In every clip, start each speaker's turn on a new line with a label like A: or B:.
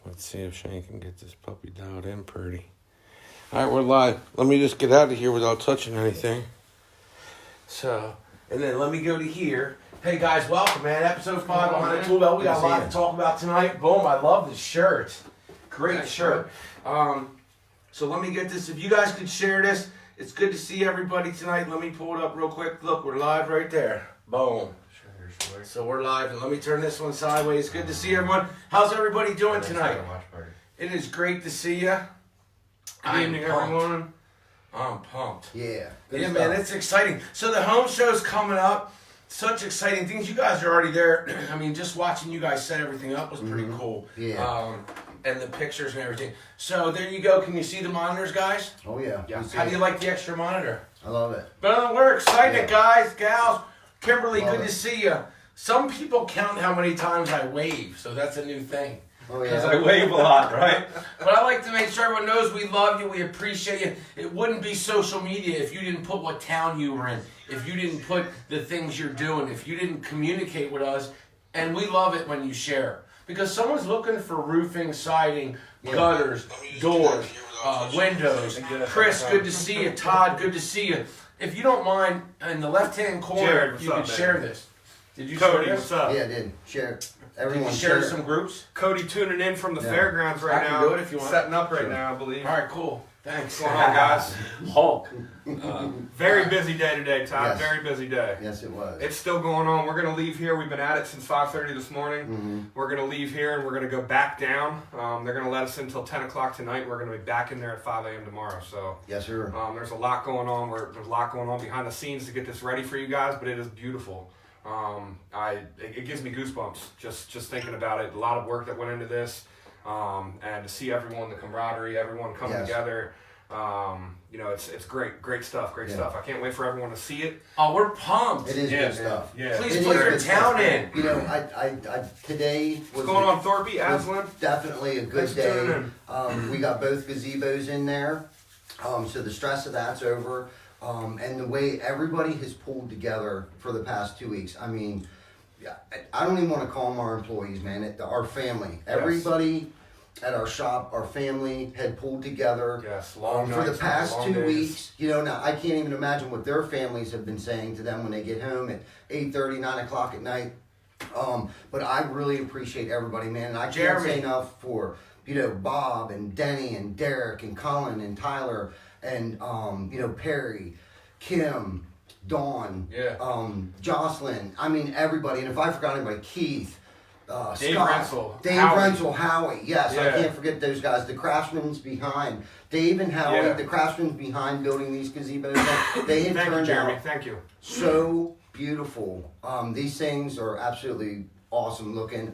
A: Let's see if Shane can get this puppy dialed in pretty. All right, we're live. Let me just get out of here without touching anything. So, and then let me go to here. Hey guys, welcome, man. Episode 5 on the Toolbelt. We got a lot to talk about tonight. Boom, I love this shirt. Great shirt. So let me get this. If you guys could share this, it's good to see everybody tonight. Let me pull it up real quick. Look, we're live right there. Boom. So we're live, and let me turn this one sideways. Good to see everyone. How's everybody doing tonight? It is great to see you.
B: Good evening, everyone.
A: I'm pumped.
C: Yeah.
A: Yeah, man, it's exciting. So the home show's coming up. Such exciting things. You guys are already there. I mean, just watching you guys set everything up was pretty cool.
C: Yeah.
A: And the pictures and everything. So there you go. Can you see the monitors, guys?
C: Oh, yeah.
A: How do you like the extra monitor?
C: I love it.
A: But we're excited, guys, gals. Kimberly,
C: Love
A: good to see you. Some people count how many times I wave, so that's a new thing.
C: Oh,
B: Because
C: yeah.
B: I wave a lot, right?
A: But I like to make sure everyone knows we love you, we appreciate you. It wouldn't be social media if you didn't put what town you were in, if you didn't put the things you're doing, if you didn't communicate with us. And we love it when you share. Because someone's looking for roofing, siding, gutters, doors, windows. Chris, good to see you. Todd, good to see you. If you don't mind, in the left-hand corner,
B: Jared,
A: you can share this. Did you
B: Cody,
A: share
B: what's
A: this?
B: up?
C: Yeah, I did. Share.
A: Did
C: Everyone
A: you share some groups?
B: Cody tuning in from the
C: Yeah.
B: fairgrounds
A: I
B: right
A: can
B: now.
A: do it if you want.
B: Setting up right
C: Sure.
B: now, I believe.
A: All right, cool. Thanks.
B: What's going on, guys?
A: Hulk.
B: Very busy day today, Todd.
C: Yes.
B: Very busy day.
C: Yes, it was.
B: It's still going on. We're going to leave here. We've been at it since 5:30 this morning. We're going to leave here and we're going to go back down. They're going to let us in until 10 o'clock tonight. We're going to be back in there at 5 a.m. tomorrow. So
C: Yes, sir.
B: there's a lot going on. There's a lot going on behind the scenes to get this ready for you guys, but it is beautiful. It gives me goosebumps just thinking about it. A lot of work that went into this, and to see everyone, the camaraderie, everyone coming
C: Yes.
B: together. It's great stuff. I can't wait for everyone to see it.
A: Oh, we're pumped.
C: It is
B: Yeah,
C: good stuff.
B: yeah.
A: Please
C: It
A: put
C: is
A: your
C: good
A: town
C: stuff.
A: in.
C: You know, I today was
B: What's going on, Thorpe,
C: was
B: Aslan?
C: definitely a good
B: Thanks for tuning
C: day. We got both gazebos in there, so the stress of that's over. And the way everybody has pulled together for the past 2 weeks. I mean, I don't even want to call them our employees, man. Our family. Everybody at our shop, our family had pulled together.
B: Yes, long
C: for the
B: nights,
C: past
B: long
C: 2
B: days.
C: weeks. You know, now I can't even imagine what their families have been saying to them when they get home at 8:30, 9 o'clock at night. But I really appreciate everybody, man. And I can't
A: Jeremy.
C: say enough for, Bob and Denny and Derek and Colin and Tyler and, Perry, Kim, Dawn, Jocelyn. I mean, everybody. And if I forgot anybody, Keith,
B: Dave
C: Scott,
B: Rensel,
C: Dave
B: Howie.
C: Rensel, Howie. Yes, I
B: Yeah.
C: can't forget those guys. The craftsmen's behind. Dave and Howie,
B: Yeah.
C: the craftsmen's behind building these gazebos. They have
B: Thank you,
C: turned
B: Jeremy.
C: out
B: Thank you.
C: so beautiful. These things are absolutely awesome looking.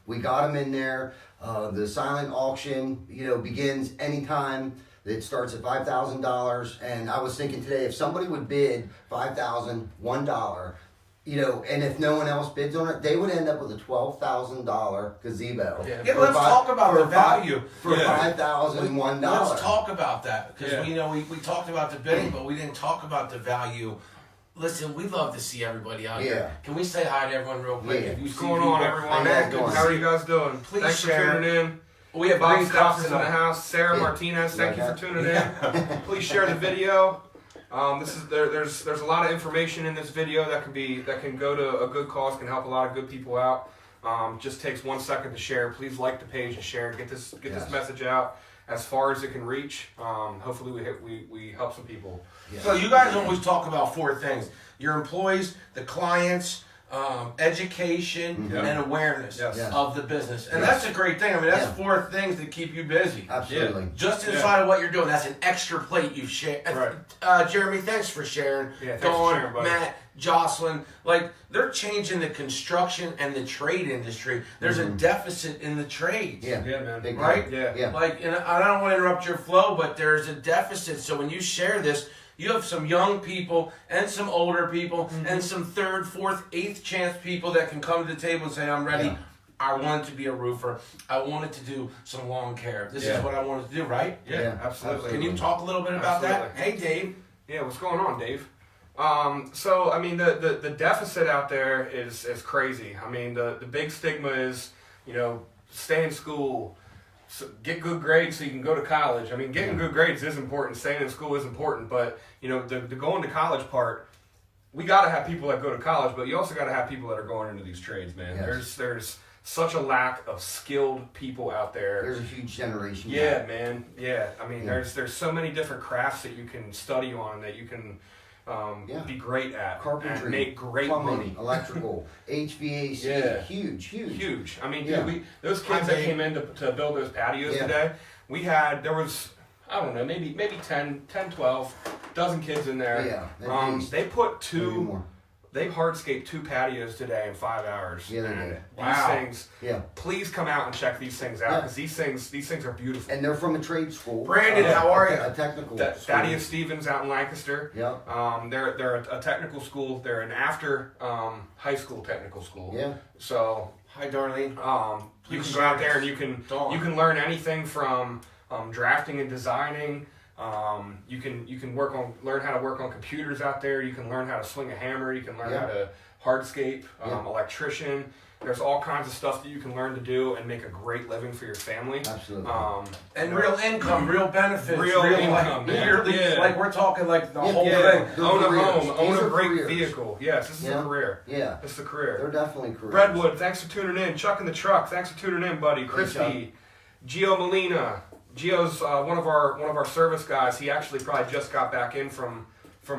C: We got them in there. The silent auction, begins anytime. It starts at $5,000. And I was thinking today, if somebody would bid $5,001, and if no one else bids on it, they would end up with a $12,000 gazebo.
A: Yeah, let's talk about the value.
C: For $5,001.
A: Let's talk about that because we talked about the bidding, but we didn't talk about the value. Listen, we love to see everybody out here. Can we say hi to everyone real quick?
C: Yeah.
A: If you
B: What's
A: see
B: going on,
A: people-
B: everyone?
C: Hey, how you
B: How are you guys doing?
A: Please
B: Thanks
A: share.
B: for tuning in.
A: We have
B: Bob
A: green
B: Stocks
A: cups
B: is in the house. Sarah
C: Yeah.
B: Martinez, thank you for
C: Like
B: tuning in. Please share the video. There's a lot of information in this video that can go to a good cause, can help a lot of good people out. Just takes 1 second to share. Please like the page and share. Get this message out as far as it can reach. Hopefully we help some people.
C: Yeah.
A: So you guys always talk about 4 things: your employees, the clients, education, and awareness
B: Yes.
C: Yes.
A: of the business. And
C: Yes.
A: that's a great thing. I mean, that's
C: Yeah.
A: 4 things that keep you busy.
C: Absolutely.
A: Just inside of what you're doing, that's an extra plate you've shared.
B: Right.
A: Jeremy, thanks for sharing.
B: Yeah, thanks
A: Dawn,
B: for sharing, buddy.
A: Matt, Jocelyn, they're changing the construction and the trade industry. There's a deficit in the trades.
C: Yeah.
B: Yeah, man.
C: Big
A: Right?
C: time.
B: Yeah.
C: Yeah.
A: And I don't want to interrupt your flow, but there's a deficit. So when you share this, you have some young people and some older people and some 3rd, 4th, 8th chance people that can come to the table and say, I'm ready.
C: Yeah.
A: I wanted to be a roofer. I wanted to do some lawn care. This is what I wanted to do, right?
B: Yeah, absolutely.
A: Can you talk a little bit about that?
B: Absolutely.
A: Hey, Dave.
B: Yeah, what's going on, Dave? So I mean, the deficit out there is crazy. I mean, the big stigma is, stay in school, get good grades so you can go to college. I mean, getting good grades is important. Staying in school is important, but you know, the going to college part, we got to have people that go to college, but you also got to have people that are going into these trades, man.
C: Yes.
B: There's such a lack of skilled people out there.
C: There's a huge generation.
B: Yeah, man. Yeah, I mean, there's so many different crafts that you can study on that you can be great at.
C: Carpentry,
B: and make great
C: plumbing,
B: money.
C: electrical, HVAC.
B: Yeah.
C: Huge.
B: I mean, dude, those kids that came in to build those patios today, there was, I don't know, maybe 10, 12 dozen kids in there.
C: Yeah.
B: They put they hardscaped 2 patios today in 5 hours.
C: Yeah, they
B: and
C: did.
B: these things,
C: please
B: come out and check these things out because these things are beautiful.
C: And they're from a trade school.
A: Brandon, how are you?
C: A technical school.
B: Thaddeus Stevens out in Lancaster.
C: Yeah.
B: They're a technical school. They're an after high school technical school.
C: Yeah.
B: So
A: Hi, Darlene.
B: you can go out there and you can learn anything from drafting and designing. You can learn how to work on computers out there. You can learn how to swing a hammer. You can learn how to hardscape, electrician. There's all kinds of stuff that you can learn to do and make a great living for your family.
C: Absolutely.
A: And real income, real benefits,
B: real income,
A: like, like we're talking like the whole thing.
B: Own a home, own a great
C: careers.
B: vehicle. Yes, this is a career.
C: Yeah.
B: This is a career.
C: They're definitely careers.
B: Redwood, thanks for tuning in. Chuck in the truck, thanks for tuning in, buddy. Crispy, Gio Molina. Gio's one of our service guys. He actually probably just got back in from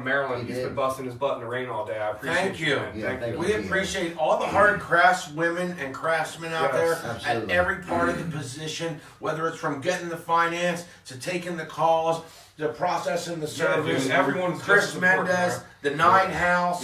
B: Maryland. He's been busting his butt in the rain all day. I appreciate you. Man.
C: Yeah,
B: Thank you.
C: thank
A: We appreciate all the hard craftswomen and craftsmen out there
C: absolutely.
A: at every part of the position, whether it's from getting the finance to taking the calls, to processing the service.
B: Dude, everyone's
A: Chris
B: just supporting,
A: Mendez,
B: man.
A: the Nine House.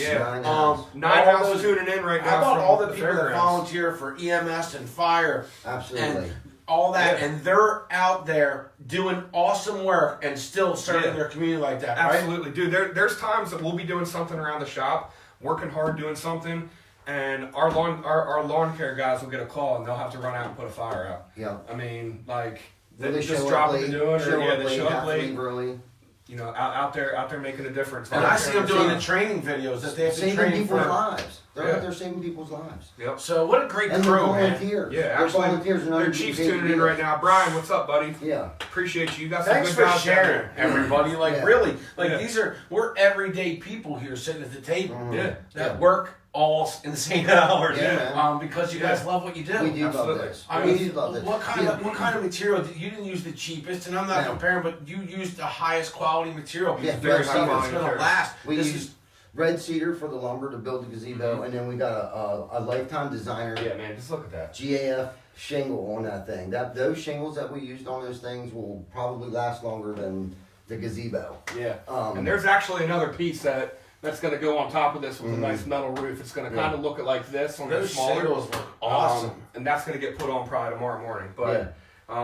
B: Nine House tuning in right now.
A: How about
B: from
A: all the
B: the
A: people that
B: fairgrounds.
A: volunteer for EMS and fire?
C: Absolutely.
A: And all that, and they're out there doing awesome work and still serving their community like that, right?
B: Absolutely, dude. There's times that we'll be doing something around the shop, working hard doing something, and our lawn care guys will get a call and they'll have to run out and put a fire out.
C: Yeah.
B: I mean, like
C: They
B: they just
C: show
B: drop
C: up
B: what
C: late,
B: they're doing, they show up late.
C: early.
B: You know, out there making a difference.
A: And I see them doing the training videos that they have to
C: Saving
A: train
C: people's
A: for.
C: lives. They're out there saving people's lives.
B: Yep.
A: So what a great
C: And they're
A: crew, man.
C: volunteers.
B: Yeah,
C: they're
B: actually,
C: volunteers.
B: their chief's tuning in right now. Brian, what's up, buddy?
C: Yeah.
B: Appreciate you. You got some
A: Thanks
B: good
A: for
B: guys
A: sharing,
B: down
A: everybody. Like
C: Yeah.
A: really, like
B: Yeah.
A: we're everyday people here sitting at the table
B: Yeah.
A: that work all in the same hours.
C: Yeah.
A: Because you guys love what you do.
C: We do
B: Absolutely.
C: love this.
A: I
C: We
A: mean,
C: do love this.
A: what kind of material? You didn't use the cheapest, and I'm not
C: No.
A: comparing, but you used the highest quality material.
C: Yeah,
A: very
C: red
A: stuff
C: cedar.
A: that's going to last.
C: We
A: This
C: used red cedar for the lumber to build the gazebo, and then we got a lifetime designer
B: Yeah, man, just look at that.
C: GAF shingle on that thing. Those shingles that we used on those things will probably last longer than the gazebo.
B: Yeah.
C: Um,
B: And there's actually another piece that's going to go on top of this with a nice metal roof. It's going to kind of look like this on the
A: those
B: smaller.
A: shingles look awesome.
B: And that's going to get put on probably tomorrow morning. But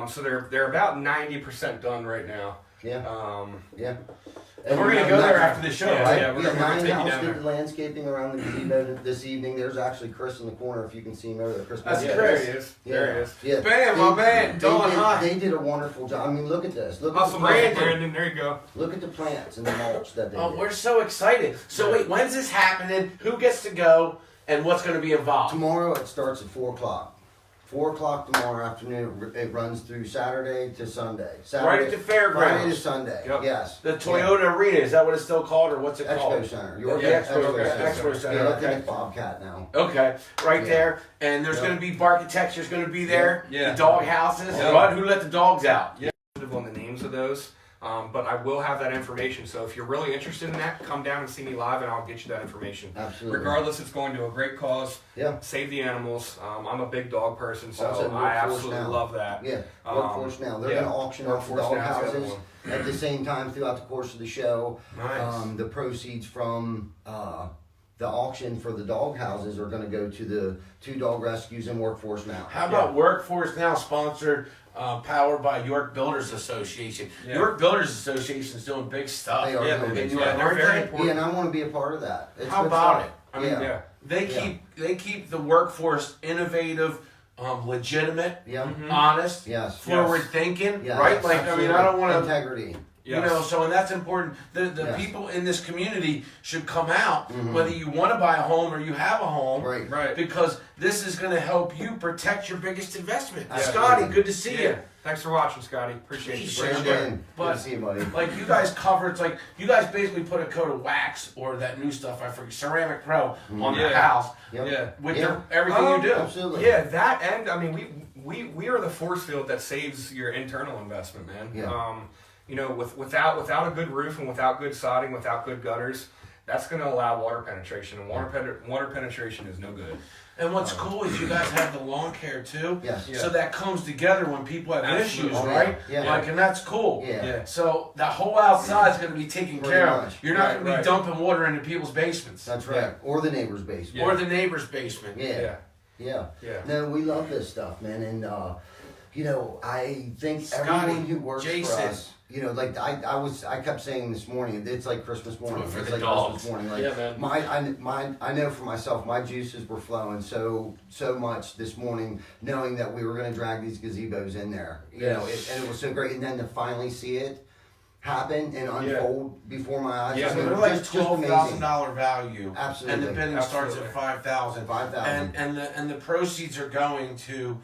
B: so they're about 90% done right now.
C: Yeah.
B: Yeah.
C: And
A: We're gonna go there after the show,
B: Yeah,
A: right?
B: yeah, we're gonna
C: Nine
B: take you
C: House
B: down
C: did
B: there.
C: the landscaping around the gazebo this evening. There's actually Chris in the corner, if you can see him over there. Chris
A: That's
C: Mendez.
B: There
A: Chris.
B: he is.
C: Yeah.
B: There he is.
C: Yeah.
A: Bam, my man, Dawn, hi.
C: They did a wonderful job. I mean, look at this. Look at
B: Hustle
C: the
B: Brandon.
C: plants.
B: Brandon, there you go.
C: Look at the plants and the mulch that they
A: Oh,
C: did.
A: we're so excited. So
B: Yeah.
A: wait, when's this happening? Who gets to go? And what's going to be involved?
C: Tomorrow it starts at 4 o'clock. 4 o'clock tomorrow afternoon. It runs through Saturday to Sunday. Saturday,
A: Right at the fairgrounds.
C: Friday to Sunday.
B: Yep.
C: Yes.
A: The Toyota Arena, is that what it's still called, or what's it called?
C: Expo Center.
A: The
C: York
A: Expo Center.
C: Yeah, I think
A: Okay.
C: it's Bobcat now.
A: Okay, right
C: Yeah.
A: there. And there's
C: Yeah.
A: going to be architecture's going to be there.
B: Yeah.
A: The dog houses.
B: Yeah.
A: What? Who let the dogs out?
B: On the names of those. But I will have that information. So if you're really interested in that, come down and see me live, and I'll get you that information.
C: Absolutely.
B: Regardless, it's going to a great cause.
C: Yeah.
B: Save the animals. I'm a big dog person, so
C: Also,
B: I
C: Workforce
B: absolutely
C: Now.
B: love that.
C: Yeah, Workforce Now. They're
B: yeah.
C: going to auction off the
B: Workforce
C: dog
B: Now is the other
C: houses at the same time throughout the course of the show.
A: Nice.
C: The proceeds from the auction for the dog houses are going to go to the 2 dog rescues and Workforce Now.
A: How about Workforce Now, sponsored, powered by York Builders Association?
B: Yeah.
A: York Builders Association is doing big stuff.
C: They are
B: Yeah,
C: doing
B: they-
C: big
A: And
B: yeah,
C: stuff.
B: they're
A: aren't
B: very
A: they?
B: important.
C: Yeah, and I want to be a part of that. It's
A: How
C: good
A: about
C: stuff.
A: it? I mean,
B: Yeah.
A: They keep the workforce innovative, legitimate,
C: Yeah.
A: honest,
C: Yes.
A: forward thinking,
C: Yes.
A: right? Like, I mean, I don't want to.
C: Integrity.
A: You know, so and that's important. The people in this community should come out,
C: Mm-hmm.
A: whether you want to buy a home or you have a home,
C: Right.
A: because this is going to help you protect your biggest investment.
C: Absolutely.
A: Scotty, good to see you.
B: Thanks for watching, Scotty. Appreciate you.
A: Please
B: Great
A: share.
B: share.
C: Good
A: But-
C: to see you, buddy.
A: Like you guys cover, it's like you guys basically put a coat of wax or that new stuff, I forget, Ceramic Pro on the
B: Yeah.
A: house
C: Yep.
B: Yeah.
A: with
C: Yeah.
A: everything you do.
C: Absolutely.
B: Yeah, that and I mean we are the force field that saves your internal investment, man.
C: Yeah.
B: You know, without a good roof and without good sodding, without good gutters, that's going to allow water penetration, and water penetration is no good.
A: And what's cool is you guys have the lawn care too.
C: Yes.
B: Yeah.
A: So that comes together when people have
B: Absolutely.
A: issues,
C: Oh,
A: right?
C: yeah.
A: Like, and that's cool.
C: Yeah.
B: Yeah.
A: So the whole outside is going to be taken
C: Pretty
A: care of.
C: much.
A: You're not
B: Right,
A: going to be
B: right.
A: dumping water into people's basements
C: That's right. Or the neighbor's basement.
B: Yeah.
A: or the neighbor's basement.
C: Yeah.
B: Yeah.
C: Yeah.
B: Yeah.
C: No, we love this stuff, man. And, you know, I think
A: Scotty,
C: everyone who works
A: Jason.
C: for us, you know, like I kept saying this morning, it's like Christmas morning.
A: For
C: it's
A: the
C: like
A: dogs.
C: Christmas morning. Like
A: Yeah, man.
C: I know for myself, my juices were flowing so much this morning, knowing that we were going to drag these gazebos in there. You know, and it was so great. And then to finally see it happen and unfold before my eyes.
B: Yeah,
C: I
A: So
C: mean,
A: they're like
C: just
A: $12,000 value.
C: Absolutely.
A: And the bidding starts at $5,000.
C: $5,000.
A: And the proceeds are going to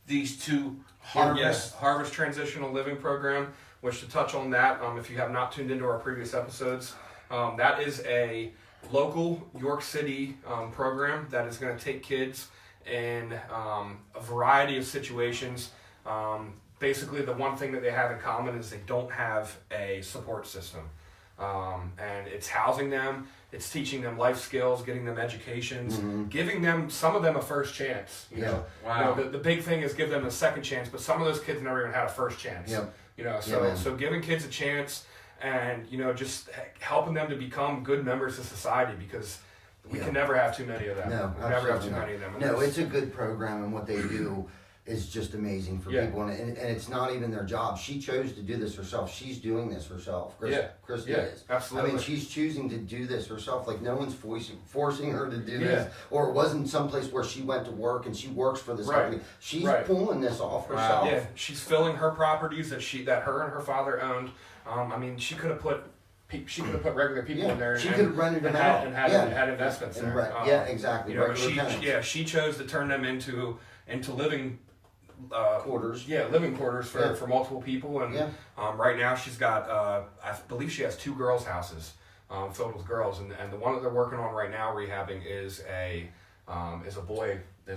A: these two harvest.
B: Yes, Harvest Transitional Living Program, which to touch on that, if you have not tuned into our previous episodes, that is a local York City program that is going to take kids in a variety of situations. Basically, the one thing that they have in common is they don't have a support system. And it's housing them, it's teaching them life skills, getting them educations, giving them, some of them, a first chance. You know?
A: Wow.
B: You know, the big thing is give them a second chance, but some of those kids never even had a first chance.
C: Yep.
B: You know,
C: Yeah,
B: so giving kids a chance and, you know, just helping them to become good members of society, because we can never have too many of them.
C: No,
B: we never have
C: absolutely
B: too
C: not.
B: many of them. And
C: No,
B: there's-
C: it's a good program, and what they do is just amazing for
B: Yeah.
C: people, and it's not even their job. She chose to do this herself. She's doing this herself. Christy
B: Yeah,
C: is.
B: absolutely.
C: I mean, she's choosing to do this herself. Like, no one's forcing her to do this, or it wasn't someplace where she went to work and she works for this
B: Right.
C: company. She's
B: Right.
C: pulling this off herself.
B: Yeah, she's filling her properties that her and her father owned. I mean, she could have put regular people in there.
C: She
B: and,
C: could have rented them
B: and had,
C: out.
B: and had,
C: Yeah.
B: and had investments
C: And
B: there.
C: yeah, exactly.
B: You know,
C: Regular tenants.
B: she chose to turn them into living
C: Quarters.
B: Yeah, living quarters for,
C: Yeah.
B: for multiple people. And
C: Yeah.
B: right now she's got I believe she has 2 girls' houses filled with girls, and the one that they're working on right now rehabbing is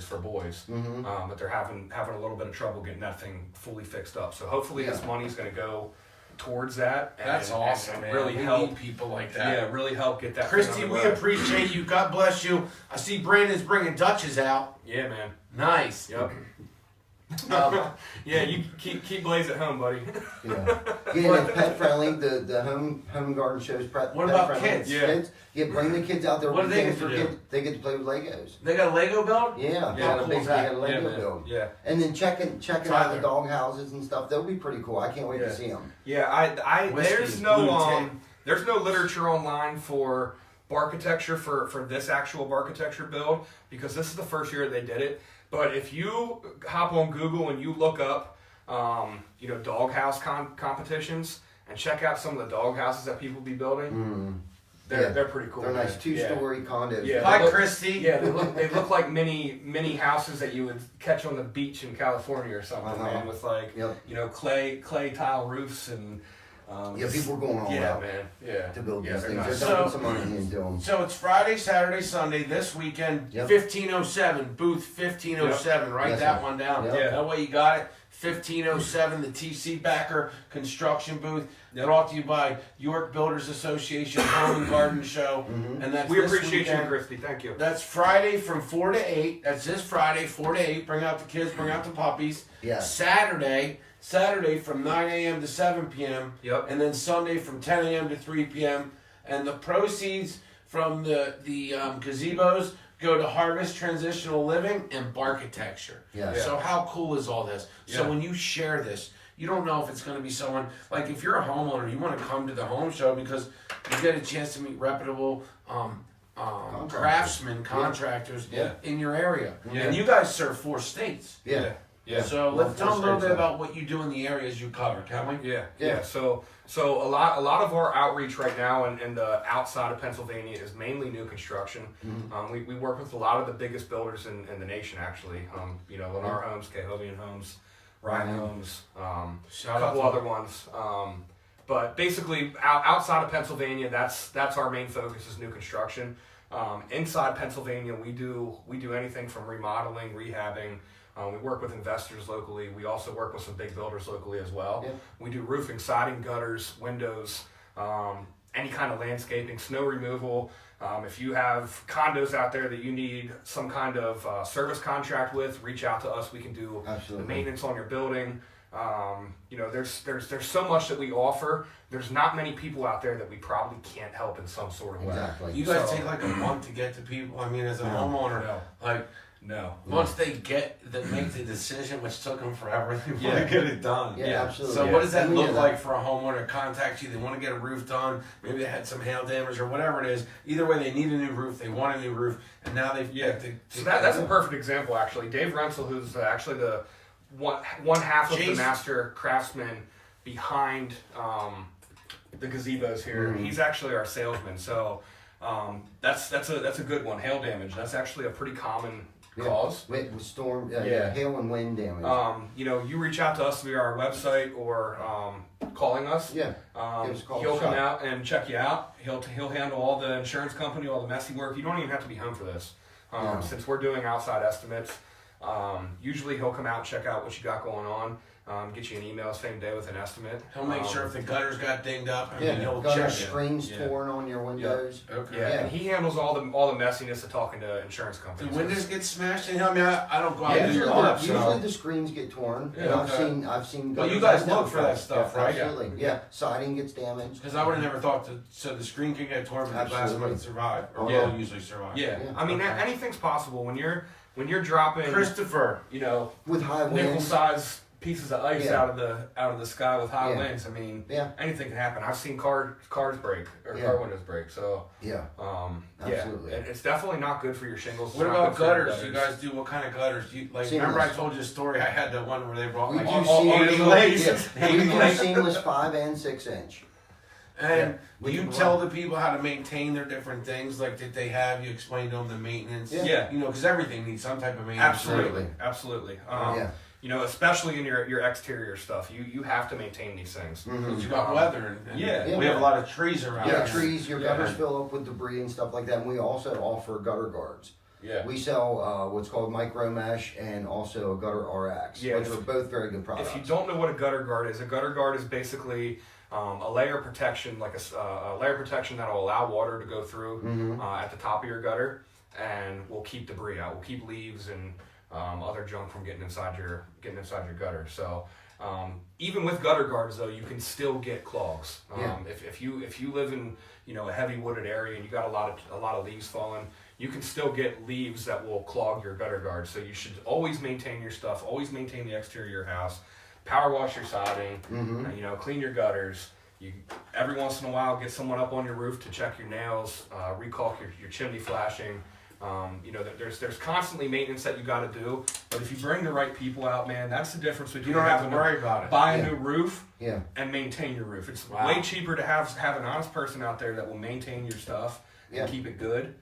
B: for boys. But they're having a little bit of trouble getting that thing fully fixed up. So hopefully this money's going to go towards that. And,
A: That's awesome,
B: and
A: man.
B: really
A: We
B: help
A: need people like that.
B: Yeah, really help get that.
A: Christy,
B: thing on
A: we
B: the road.
A: appreciate you. God bless you. I see Brandon's bringing Dutches out.
B: Yeah, man.
A: Nice.
B: Yep.
A: Um,
B: Yeah, you keep Blaze at home, buddy.
C: Yeah, and it's pet friendly. The home and garden shows pet.
A: What
C: pet
A: about
C: friendly.
A: kids?
B: Yeah.
C: Yeah, bring the kids out there.
A: What do they
C: weekends
A: get to
C: for
A: do?
C: kids. They get to play with Legos.
A: they got a Lego build?
C: Yeah,
B: Yeah,
C: how
A: cool
C: big
A: is
C: they
A: that?
C: got a Lego
B: Yeah, man.
C: build.
B: Yeah.
C: And then checking out
A: Tyler.
C: the dog houses and stuff. They'll be pretty cool. I can't wait
B: Yeah.
C: to see them.
B: Yeah,
A: Whiskey,
B: there's no literature online for architecture for this actual architecture build, because this is the first year they did it. But if you hop on Google and you look up, doghouse competitions and check out some of the dog houses that people be building, they're pretty cool.
C: They're
B: man.
C: nice 2-story condos.
B: Yeah.
A: Hi,
B: They look-
A: Christy.
B: Yeah, they look like mini houses that you would catch on the beach in California or something, man, with like
C: Yep.
B: clay tile roofs and.
C: People are going all
B: Yeah,
C: out
B: man. Yeah.
C: to build
B: Yeah,
C: these
B: they're
C: things.
B: nice.
C: They're dumping some money into them.
A: So it's Friday, Saturday, Sunday, this weekend,
C: Yep.
A: 1507, booth 1507. Write
C: Yes,
A: that
C: sir.
A: one down.
C: Yep.
B: Yeah.
A: That way you got it. 1507, the TC Backer Construction Booth,
B: Yep.
A: brought to you by York Builders Association Home and Garden Show. And that's
B: We
A: this
B: appreciate you,
A: weekend.
B: Christy. Thank you.
A: That's Friday from 4 to 8. That's this Friday, 4 to 8. Bring out the kids, bring out the puppies.
C: Yes.
A: Saturday from 9 a.m. to 7 p.m.
B: Yep.
A: And then Sunday from 10 a.m. to 3 p.m. And the proceeds from the gazebos go to Harvest Transitional Living and Barkitecture.
C: Yes.
A: So how cool is all this? So
B: Yeah.
A: when you share this, you don't know if it's going to be someone, like if you're a homeowner, you want to come to the home show because you get a chance to meet reputable craftsmen, contractors
B: Yeah.
A: in your area.
B: Yeah.
A: And you guys serve 4 states.
C: Yeah.
B: Yeah.
A: So
C: Well,
A: let's tell them a little
C: first
A: bit
C: grade
A: about what you do in the areas you cover, can we?
B: Yeah,
C: Yeah.
B: yeah. So a lot of our outreach right now and outside of Pennsylvania is mainly new construction. We work with a lot of the biggest builders in the nation, actually. Lennar Homes, Cahovian Homes, Ryan Homes, a couple other ones. But basically, outside of Pennsylvania, that's our main focus is new construction. Inside Pennsylvania, we do anything from remodeling, rehabbing. We work with investors locally. We also work with some big builders locally as well.
C: Yeah.
B: We do roofing, siding, gutters, windows, any kind of landscaping, snow removal. If you have condos out there that you need some kind of service contract with, reach out to us. We can do
C: Absolutely.
B: the maintenance on your building. There's so much that we offer. There's not many people out there that we probably can't help in some sort of way.
C: Exactly.
A: You guys
B: So-
A: take like a month to get to people? I mean, as a homeowner,
B: No.
A: like,
B: No.
A: once they make the decision, which took them forever, they want to
B: Yeah.
A: get it done.
C: Yeah,
B: Yeah.
C: absolutely.
A: So
B: Yeah.
A: what does that
C: And we
A: look
C: do
A: like for a homeowner to contact you? They want to get a roof done. Maybe they had some hail damage or whatever it is. Either way, they need a new roof. They want a new roof, and now they've
B: So that's a perfect example, actually. Dave Rensel, who's actually the one half of the
A: Jason.
B: master craftsman behind the gazebos here. He's actually our salesman. So that's a good one. Hail damage. That's actually a pretty common cause.
C: With storm,
B: Yeah.
C: hail and wind damage.
B: You reach out to us via our website or calling us.
C: Yeah. Give us a call.
B: He'll come out and check you out. He'll handle all the insurance company, all the messy work. You don't even have to be home for this.
C: No.
B: Since we're doing outside estimates, usually he'll come out, check out what you got going on, get you an email same day with an estimate.
A: He'll make sure if the gutters got dinged up. I mean,
C: Yeah,
A: he'll
C: gutter
A: check it.
C: screens
A: Yeah.
C: torn on your windows.
A: Okay.
B: Yeah,
C: Yeah.
B: and he handles all the messiness of talking to insurance
A: The
B: companies.
A: windows get smashed, and I mean, I don't go out
B: Yeah,
A: and do
C: Usually,
A: your left,
C: usually
A: so.
C: the screens get torn.
A: Yeah,
C: and
A: okay.
C: I've seen.
A: But you
C: gutters
A: guys look
C: that
A: for that stuff, right?
C: Absolutely. Yeah. Siding gets damaged.
A: Because I would have never thought that. So the screen can get torn, but the glass
C: Absolutely.
A: might survive, or
B: Yeah.
A: will usually survive.
B: Yeah,
C: Yeah.
B: I mean
A: Okay.
B: anything's possible when you're dropping,
A: Christopher.
C: With high
B: nickel
C: winds.
B: size pieces of ice
C: Yeah.
B: out of the sky with high
C: Yeah.
B: winds. I mean,
C: Yeah.
B: anything can happen. I've seen cars break or
C: Yeah.
B: car windows break. So
C: Yeah. Absolutely.
B: it's definitely not good for your shingles. It's
A: What
B: not
A: about
B: good for your
A: gutters? You guys do what kind of gutters? Do you like?
C: Seamless.
A: Remember I told you a story? I had the one where they brought
C: We
A: like
C: do
A: all
C: seamless.
A: the legs.
C: Yeah. We do seamless 5 and 6 inch.
A: And
C: We
A: do you
C: can
A: tell
C: run.
A: the people how to maintain their different things? Like, did they have you explain to them the maintenance?
C: Yeah.
A: You know, because everything needs some type of maintenance.
B: Absolutely, absolutely.
C: Yeah.
B: Especially in your exterior stuff, you have to maintain these things.
A: Because you got weather. And
B: Yeah.
A: We have a lot of trees around.
C: Yeah,
A: here.
C: trees, your
B: Yeah.
C: gutters fill up with debris and stuff like that. And we also offer gutter guards.
B: Yeah.
C: We sell what's called micro mesh and also a gutter RX,
B: Yeah,
C: which are both very good products.
B: If you don't know what a gutter guard is basically a layer protection, like a layer protection that will allow water to go through at the top of your gutter, and will keep debris out. Will keep leaves and other junk from getting inside your gutter. So even with gutter guards, though, you can still get clogs.
C: Yeah.
B: If you live in a heavy wooded area and you got a lot of leaves falling, you can still get leaves that will clog your gutter guards. So you should always maintain your stuff. Always maintain the exterior of your house. Power wash your siding. Clean your gutters. You every once in a while get someone up on your roof to check your nails, recaulk your chimney flashing. There's constantly maintenance that you got to do. But if you bring the right people out, man, that's the difference between
A: You don't have to
B: having
A: worry about it.
B: buy a
C: Yeah.
B: new roof
C: Yeah.
B: and maintain your roof. It's
A: Wow.
B: way cheaper to have an honest person out there that will maintain your stuff
C: Yeah.
B: and keep it good,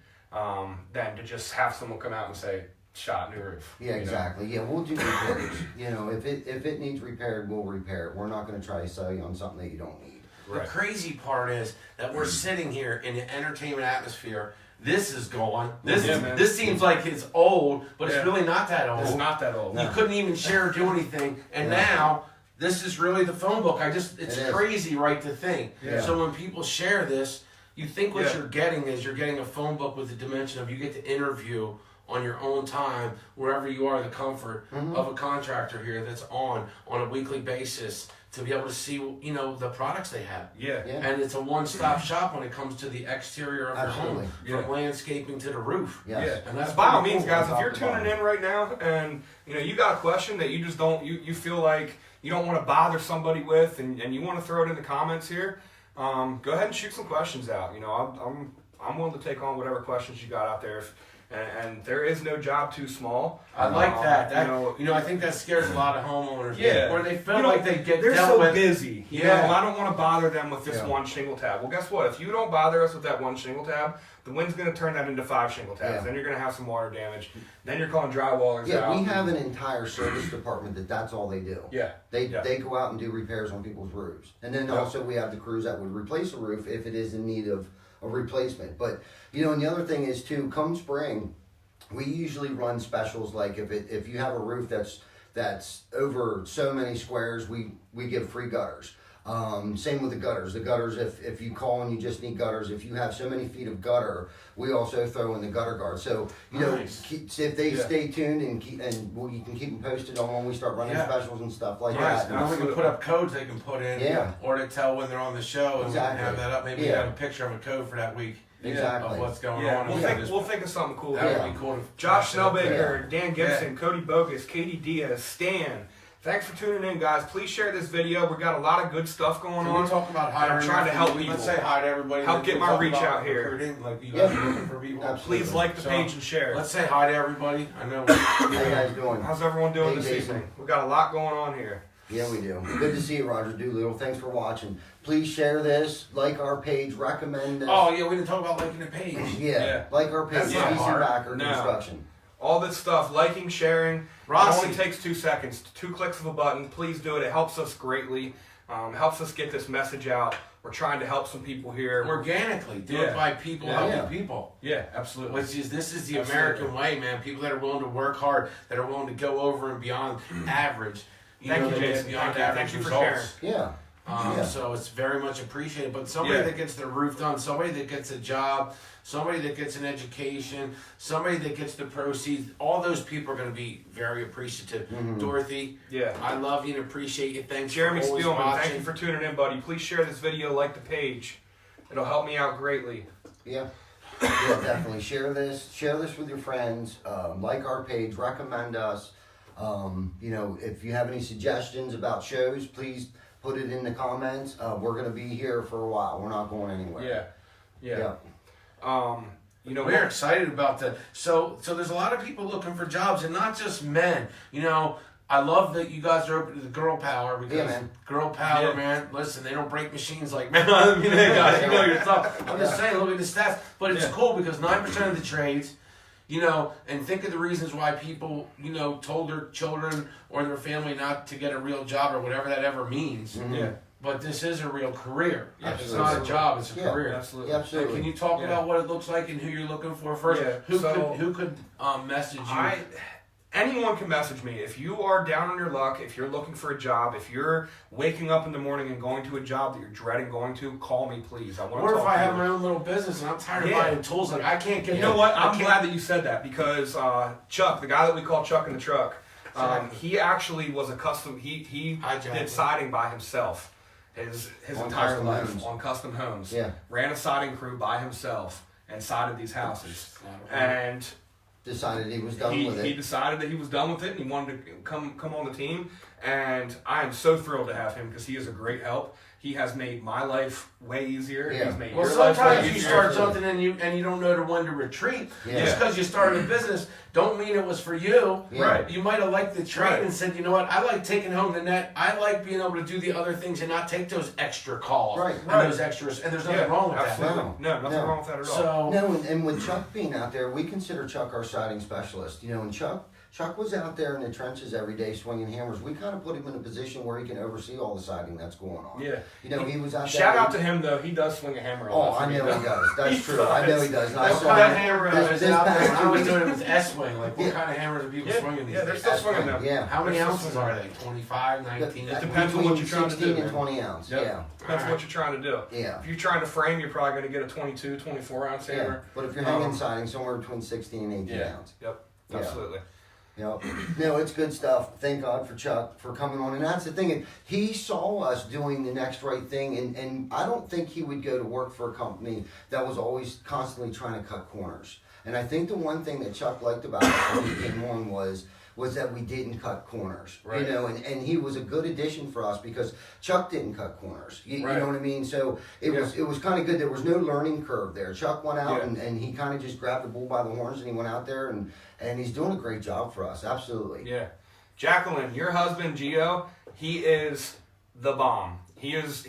B: than to just have someone come out and say, "Shot new roof."
C: Yeah,
B: you know?
C: exactly. Yeah, we'll do repairs. If it needs repaired, we'll repair it. We're not going to try to sell you on something that you don't need.
B: Right.
A: The crazy part is that we're sitting here in an entertainment atmosphere. This is going.
B: Yeah, man.
A: This seems like it's old, but
B: Yeah.
A: it's really not that old.
B: It's not that old.
A: You couldn't even share or do anything, and
C: Yeah.
A: now this is really the phone book. It's
C: It is.
A: crazy, right, to think.
B: Yeah.
A: So when people share this, you think what
B: Yeah.
A: you're getting is you're getting a phone book with the dimension of you get to interview on your own time, wherever you are, the comfort of a contractor here that's on a weekly basis to be able to see, the products they have.
B: Yeah.
C: Yeah.
A: And it's a one-stop shop when it comes to the exterior of
C: Absolutely.
A: your home, from landscaping to the roof.
C: Yes.
B: Yeah,
A: And that's
B: by all
A: pretty
B: means,
A: cool.
B: guys. If
C: Top
B: you're
C: to
B: tuning
C: bottom.
B: in right now and you got a question that you just don't you feel like you don't want to bother somebody with, and you want to throw it in the comments here, go ahead and shoot some questions out. I'm willing to take on whatever questions you got out there. and there is no job too small.
A: I like that. I think that scares a lot of homeowners.
B: Yeah.
A: Where they feel like they get
B: they're
A: dealt
B: so
A: with.
B: busy. You
A: Yeah.
B: know, I don't want to bother them with this one shingle tab. Well, guess what? If you don't bother us with that one shingle tab, the wind's going to turn that into 5 shingle tabs.
C: Yeah.
B: Then you're going to have some water damage. Then you're calling drywallers
C: Yeah,
B: out.
C: we have an entire service department that's all they do.
B: Yeah.
C: They go out and do repairs on people's roofs. And then also we have the crews that would replace a roof if it is in need of a replacement. But, and the other thing is too, come spring, we usually run specials like if you have a roof that's over so many squares, we give free gutters. Same with the gutters. The gutters, if you call and you just need gutters, if you have so many feet of gutter, we also throw in the gutter guard. So
A: Nice.
C: if they stay tuned and you can keep them posted on when we start running specials and stuff like that.
A: And we can put up codes they can put in, or to tell when they're on the show, and we can have that up. Maybe have a picture of a code for that week.
C: Exactly.
A: Of what's going
B: Yeah,
A: on.
B: we'll think of something cool.
A: That would be cool.
B: Josh Snellbaker, Dan Gibson, Cody Bogus, Katie Diaz, Stan. Thanks for tuning in, guys. Please share this video. We've got a lot of good stuff going
A: Can
B: on.
A: we talk about hiring?
B: I'm trying to help people.
A: Let's say hi to everybody.
B: Help get my reach out here.
A: Recruiting, like you guys are looking for people.
C: Absolutely.
B: Please like the page and share.
C: Uh,
A: Let's say hi to everybody. I know.
C: How you guys doing?
B: How's everyone doing
C: Hey,
B: this
C: Jason.
B: evening? We've got a lot going on here.
C: Yeah, we do. Good to see you, Roger Doolittle. Thanks for watching. Please share this, like our page, recommend this.
A: Oh yeah, we didn't talk about liking the page.
C: Yeah, like our page,
A: That's not
C: DC
A: hard.
C: Backer
B: No.
C: Construction.
B: All this stuff, liking, sharing,
A: Rossi.
B: it only takes 2 seconds. 2 clicks of a button. Please do it. It helps us greatly. Helps us get this message out. We're trying to help some people here.
A: Organically, do it by people helping people.
B: Yeah, absolutely.
A: This is the American way, man. People that are willing to work hard, that are willing to go over and beyond average.
B: Thank you,
A: that get
B: Jason.
A: beyond
B: Thank you.
A: average
B: Thank you for
A: results.
C: Yeah.
A: So it's very much appreciated. But somebody that gets their roof done, somebody that gets a job, somebody that gets an education, somebody that gets the proceeds, all those people are going to be very appreciative. Dorothy, I love you and appreciate you. Thanks,
B: Jeremy
A: for always
B: Spielman,
A: watching.
B: thank you for tuning in, buddy. Please share this video, like the page. It'll help me out greatly.
C: Yeah. Yeah, definitely. Share this with your friends. Like our page, recommend us. If you have any suggestions about shows, please put it in the comments. We're going to be here for a while. We're not going anywhere.
B: Yeah.
A: We're excited about that. So there's a lot of people looking for jobs, and not just men. I love that you guys are open to the girl power, because girl power, man. Listen, they don't break machines like men. Guys, you know your stuff. I'm just saying, look at the stats. But it's cool because 9% of the trades, and think of the reasons why people, told their children or their family not to get a real job or whatever that ever means.
B: Yeah.
A: But this is a real career.
C: Absolutely.
A: It's not a job, it's a career.
B: Absolutely.
C: Yeah, absolutely.
A: And can you talk about what it looks like and who you're looking for first?
B: Yeah,
A: Who could message you?
B: Anyone can message me. If you are down on your luck, if you're looking for a job, if you're waking up in the morning and going to a job that you're dreading going to, call me, please. I want to
A: Or
B: talk
A: if I
B: to
A: have
B: you.
A: my own little business and I'm tired of buying tools, like I can't get.
B: You know what? I'm glad that you said that, because Chuck, the guy that we call Chuck in the Truck, he actually was a custom. He did siding by himself his entire life on custom homes.
C: Yeah.
B: Ran a siding crew by himself and sided these houses. And
C: Decided he was done with it.
B: He decided that he was done with it and he wanted to come on the team. And I am so thrilled to have him, because he is a great help. He has made my life way easier.
C: Yeah.
B: He's made
A: Well,
B: your life way
A: sometimes you
B: easier.
A: start something and you don't know when to retreat.
C: Yeah.
A: Just because you started a business, don't mean it was for you.
C: Yeah.
B: Right.
A: You might have liked the trade and said, you know what, I like taking home the net. I like being able to do the other things and not take those extra calls and those extras. And there's nothing wrong with
B: absolutely.
A: that.
B: No, nothing wrong with that at all.
A: So
C: No, and with Chuck being out there, we consider Chuck our siding specialist. And Chuck was out there in the trenches every day swinging hammers. We kind of put him in a position where he can oversee all the siding that's going on.
B: Yeah.
C: He was out there.
B: Shout out to him, though. He does swing a hammer a
C: Oh,
B: lot.
C: I know he does. That's
B: He
C: true. I know he does. And I
A: what
C: saw
A: kind of
C: him
A: hammer
C: this
A: is out there?
C: past
A: When I
C: 2
A: was
C: weeks.
A: doing it with S-Wing. Like, what kind of hammers are people swinging these
B: Yeah, they're
A: days?
B: still swinging them.
C: Yeah.
A: How many
B: They're
A: ounces
B: still
A: are they? 25, 19?
B: It depends on what you're trying to do,
C: 16 and
B: man.
C: 20 ounce.
B: Yep.
C: Yeah.
B: Depends on what you're trying to do.
C: Yeah.
B: If you're trying to frame, you're probably going to get a 22, 24 ounce
C: Yeah.
B: hammer.
C: But if you're hanging siding, somewhere between 16 and 18 ounce.
B: Yep.
C: Yeah.
B: Absolutely.
C: Yep. No, it's good stuff. Thank God for Chuck for coming on. And that's the thing. He saw us doing the next right thing. And I don't think he would go to work for a company that was always constantly trying to cut corners. And I think the one thing that Chuck liked about it when he came on was was that we didn't cut corners.
B: Right.
C: You know, and he was a good addition for us because Chuck didn't cut corners. You
B: Right.
C: know what I mean? So it was kind of good. There was no learning curve there. Chuck went out and he kind of just grabbed the bull by the horns and he went out there and he's doing a great job for us. Absolutely.
B: Yeah. Jacqueline, your husband, Gio, he is the bomb. He is.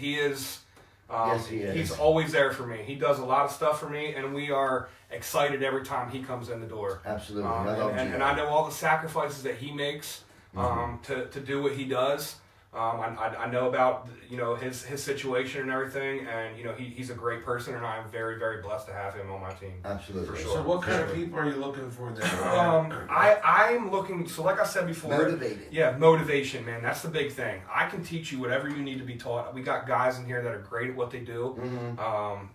C: Yes, he is.
B: He's always there for me. He does a lot of stuff for me, and we are excited every time he comes in the door.
C: Absolutely. I love
B: and I know all the sacrifices that he makes to do what he does. I know about his situation and everything, and he's a great person, and I'm very, very blessed to have him on my team.
C: Absolutely.
B: For sure.
A: So what kind of people are you looking for there?
B: I'm looking. So like I said before,
C: Motivated.
B: Yeah, motivation, man. That's the big thing. I can teach you whatever you need to be taught. We got guys in here that are great at what they do,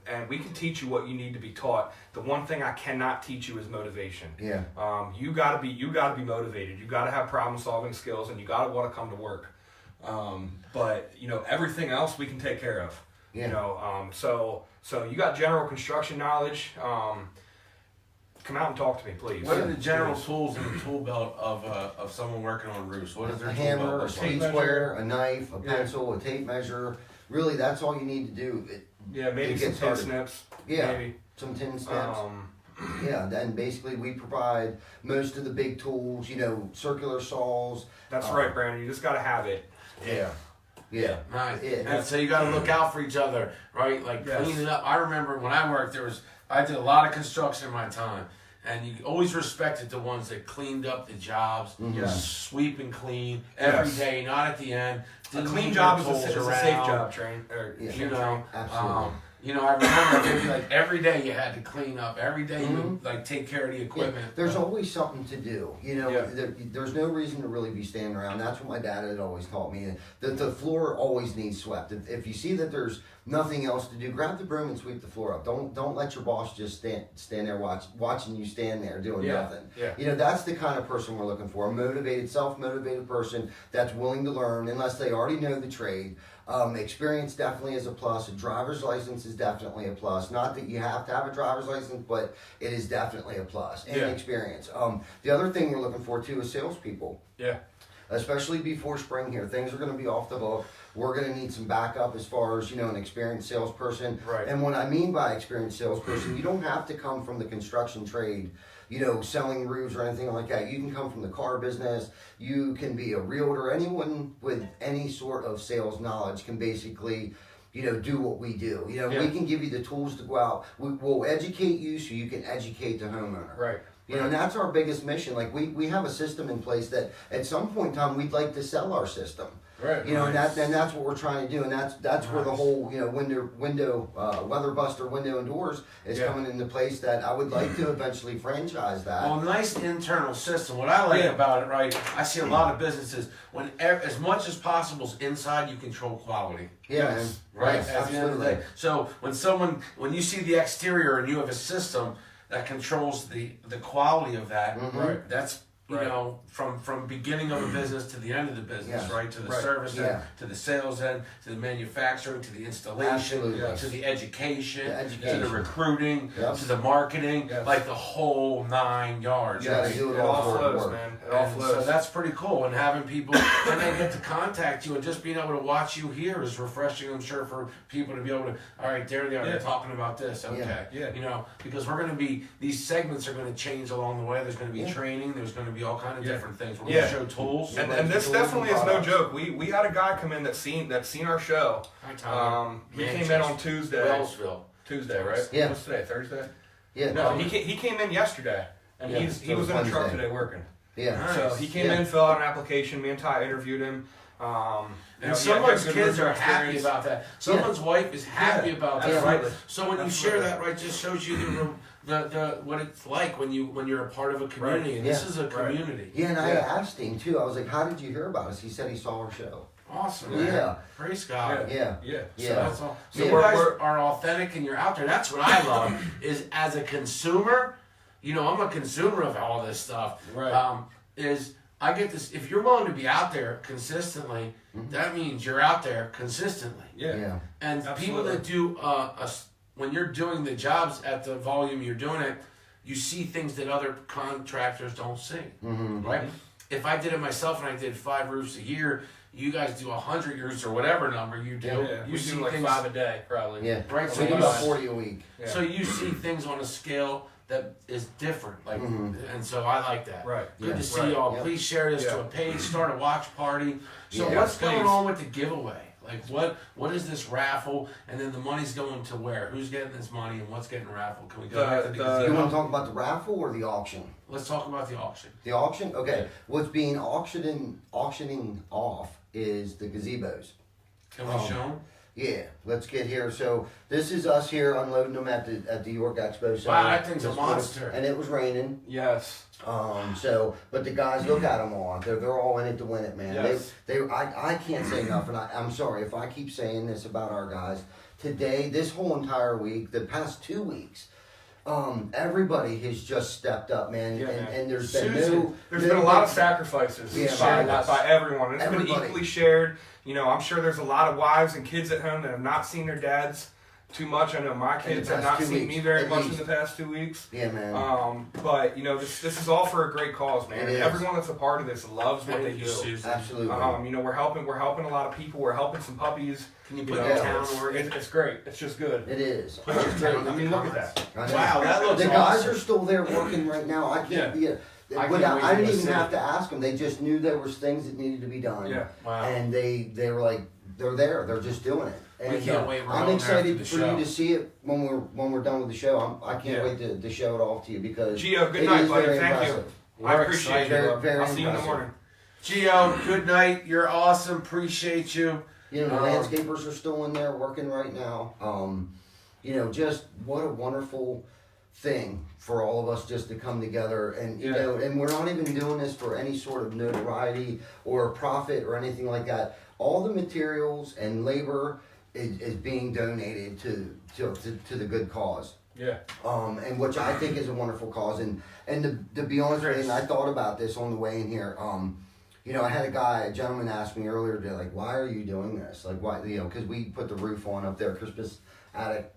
B: and we can teach you what you need to be taught. The one thing I cannot teach you is motivation.
C: Yeah.
B: You gotta be motivated. You gotta have problem solving skills, and you gotta want to come to work. But everything else we can take care of.
C: Yeah.
B: So you got general construction knowledge. Come out and talk to me, please.
A: What are the general tools in the tool belt of someone working on roofs? What is their
C: A
A: tool
C: hammer,
A: belt
C: a
A: look
C: speed
A: like?
C: square, a knife, a pencil, a tape measure. Really, that's all you need to do.
B: Maybe
C: to
B: some
C: get
B: tin
C: started.
B: snips.
C: Yeah.
B: Maybe.
C: Some tin snips. Yeah, then basically we provide most of the big tools, circular saws.
B: That's right, Brandon. You just gotta have it.
C: Yeah. Yeah.
A: Nice.
C: Yeah.
A: And so you got to look out for each other, right? Like
B: Yes.
A: cleaning up. I remember when I worked, I did a lot of construction in my time, and you always respected the ones that cleaned up the jobs,
B: Yes.
A: sweep and clean every
B: Yes.
A: day, not at the end.
B: A
A: Didn't
B: clean
A: leave
B: job
A: their
B: is a
A: tools
B: safe
A: around.
B: job, train. Or
C: Yeah.
A: You
B: train.
A: know,
C: Absolutely.
A: I remember it'd be like every day you had to clean up. Every day you would like take care of the
C: Yeah,
A: equipment.
C: there's always something to do.
B: Yeah.
C: There's no reason to really be standing around. That's what my dad had always taught me. That the floor always needs swept. If you see that there's nothing else to do, grab the broom and sweep the floor up. Don't let your boss just stand there watching you stand there doing nothing.
B: Yeah.
C: That's the kind of person we're looking for. A motivated, self-motivated person that's willing to learn unless they already know the trade. Experience definitely is a plus. A driver's license is definitely a plus. Not that you have to have a driver's license, but it is definitely a plus. And experience. The other thing we're looking for too is salespeople.
B: Yeah.
C: Especially before spring here, things are going to be off the hook. We're going to need some backup as far as an experienced salesperson.
B: Right.
C: And what I mean by experienced salesperson, you don't have to come from the construction trade, selling roofs or anything like that. You can come from the car business. You can be a realtor. Anyone with any sort of sales knowledge can basically, do what we do. We can give you the tools to go out. We'll educate you so you can educate the homeowner.
B: Right.
C: And that's our biggest mission. Like we have a system in place that at some point in time we'd like to sell our system.
B: Right.
C: And that's what we're trying to do, and that's where the whole weather buster window and doors is coming into place. That I would like to eventually franchise that.
A: Well, nice internal system. What I like about it, right? I see a lot of businesses when as much as possible is inside, you control quality.
C: Yeah,
B: Yes.
A: Right.
C: Yes,
A: At the end of the day. So when you see the exterior and you have a system that controls the quality of that,
B: Right.
A: that's from beginning of a business to the end of the business,
C: Yes.
A: right? To the
B: Right.
A: service
C: Yeah.
A: end, to the sales end, to the manufacturing, to the installation,
C: Absolutely.
A: to the education,
C: The
A: to
C: education.
A: the recruiting,
C: Yep.
A: to the marketing,
B: Yes.
A: like the whole 9 yards.
C: You gotta
A: right?
C: do
B: It
C: it all
B: all
C: for it
B: flows,
C: work.
B: man. It all
A: And
B: flows.
A: so that's pretty cool, and having people and they get to contact you and just being able to watch you here is refreshing. I'm sure for people to be able to. All right, there they are. They're talking about this. Okay,
B: Yeah.
A: because we're going to be these segments are going to change along the way. There's going to be training. There's going to be all kind of different things. We're going to show tools.
B: And this definitely is no joke. We had a guy come in that seen our show.
A: Hi, Tyler.
B: He came in on Tuesday.
A: Wellsville.
B: Tuesday, right?
C: Yeah.
B: What's today? Thursday?
C: Yeah,
B: No, he came in yesterday, and
C: Yeah,
B: he
C: so
B: was in a truck
C: Wednesday.
B: today working.
C: yeah.
A: Nice.
B: So he came
C: Yeah.
B: in, filled out an application. Me and Ty interviewed him.
A: And someone's
B: good
A: kids
B: roofing
A: are happy
B: experience.
A: about that. Someone's wife is happy about that, right?
B: absolutely.
A: So when you share that, right, just shows you the what it's like when you're a part of a community,
B: Right.
A: and this
C: Yeah.
A: is a
B: Right.
A: community.
C: Yeah, and I asked him too. I was like, "How did you hear about us?" He said he saw our show.
A: Awesome. Man.
C: Yeah.
A: Praise God.
C: Yeah.
B: Yeah.
A: So
C: Yeah.
A: that's all. So
C: Yeah.
A: you guys
B: We're-
A: are authentic and you're out there. That's what I love. Is as a consumer, I'm a consumer of all this stuff.
B: Right.
A: Is I get this. If you're willing to be out there consistently, that means you're out there consistently.
B: Yeah.
C: Yeah.
A: And people
B: Absolutely.
A: that do when you're doing the jobs at the volume you're doing it, you see things that other contractors don't see, right? if I did it myself and I did 5 roofs a year, you guys do 100 roofs or whatever number you do.
B: Yeah,
A: You
B: we
A: see
B: do like
A: things,
B: 5 a day, probably.
C: Yeah.
A: Right,
C: So
A: so
C: we do
A: you
C: about
A: s-
C: 40 a week.
B: Yeah.
A: So you see things on a scale that is different, like, and so I like that.
B: Right.
A: Good
C: Yeah.
A: to see
B: Right.
A: y'all.
C: Yeah.
A: Please share this to
B: Yeah.
A: a page, start a watch party. So
C: Yeah.
A: what's
B: Yes,
A: going
B: please.
A: on with the giveaway? Like what is this raffle? And then the money's going to where? Who's getting this money and what's getting raffled? Can we go back to the
C: You
A: gazebo?
C: want to talk about the raffle or the auction?
A: Let's talk about the auction.
C: The auction? Okay. What's being auctioning off is the gazebos.
A: Can we show them?
C: Yeah, let's get here. So this is us here unloading them at the York Expo Center.
A: Wow, that thing's a
C: This
A: monster.
C: And it was raining.
B: Yes.
C: But the guys, look at them all. They're all in it to win it, man.
B: Yes.
C: I can't say enough, and I'm sorry if I keep saying this about our guys. Today, this whole entire week, the past 2 weeks, everybody has just stepped up, man.
B: Yeah, man.
C: And there's been
A: Susan,
B: There's been a lot of sacrifices
C: Yeah,
B: by everyone. And it's been
C: Everybody.
B: equally shared. You know, I'm sure there's a lot of wives and kids at home that have not seen their dads too much. I know my kids have
C: past
B: not
C: 2
B: seen
C: weeks,
B: me very
C: at
B: much
C: least.
B: in the past 2 weeks.
C: Yeah, man.
B: But you know, this is all for a great cause, man.
C: It
B: And
C: is.
B: everyone that's a part of this loves what they
A: Thank you,
B: do.
A: Susan.
C: Absolutely.
B: You know, we're helping a lot of people. We're helping some puppies.
A: Can you
B: You
A: put
B: know,
A: the town
B: it's,
A: where
B: it's great. It's just good.
C: It is.
A: Put your
B: It's great.
A: town
B: I
A: in
B: mean,
A: the
B: look at
A: comments.
B: that.
C: I know.
A: Wow, that looks
C: The guys
A: awesome.
C: are still there working right now. I can't be a.
A: I
C: I
A: can't wait
C: didn't
A: to
C: even
A: see
C: have
A: it.
C: to ask them. They just knew there was things that needed to be done.
B: Yeah.
A: Wow.
C: And they were like, they're there. They're just doing it. And
A: We can't wait. We're
C: I'm
A: going there
C: excited
A: after
C: for
A: the show.
C: you to see it when we're done with the show. I can't
B: Yeah.
C: wait to show it off to you because
B: Gio, good
C: it
B: night,
C: is
B: buddy.
C: very
B: Thank
C: impressive.
B: you. I
A: We're
B: appreciate
A: excited.
B: you.
C: Very, very
B: I'll see you in the
C: impressive.
B: morning.
A: Gio, good night. You're awesome. Appreciate you.
C: You know, the landscapers are still in there working right now. You know, just what a wonderful thing for all of us just to come together and you
B: Yeah.
C: know, and we're not even doing this for any sort of notoriety or profit or anything like that. All the materials and labor is being donated to the good cause.
B: Yeah.
C: And which I think is a wonderful cause. And to be honest with you, and I thought about this on the way in here. You know, I had a gentleman asked me earlier today, like, why are you doing this? Like, why, you know, because we put the roof on up there, Christmas attic,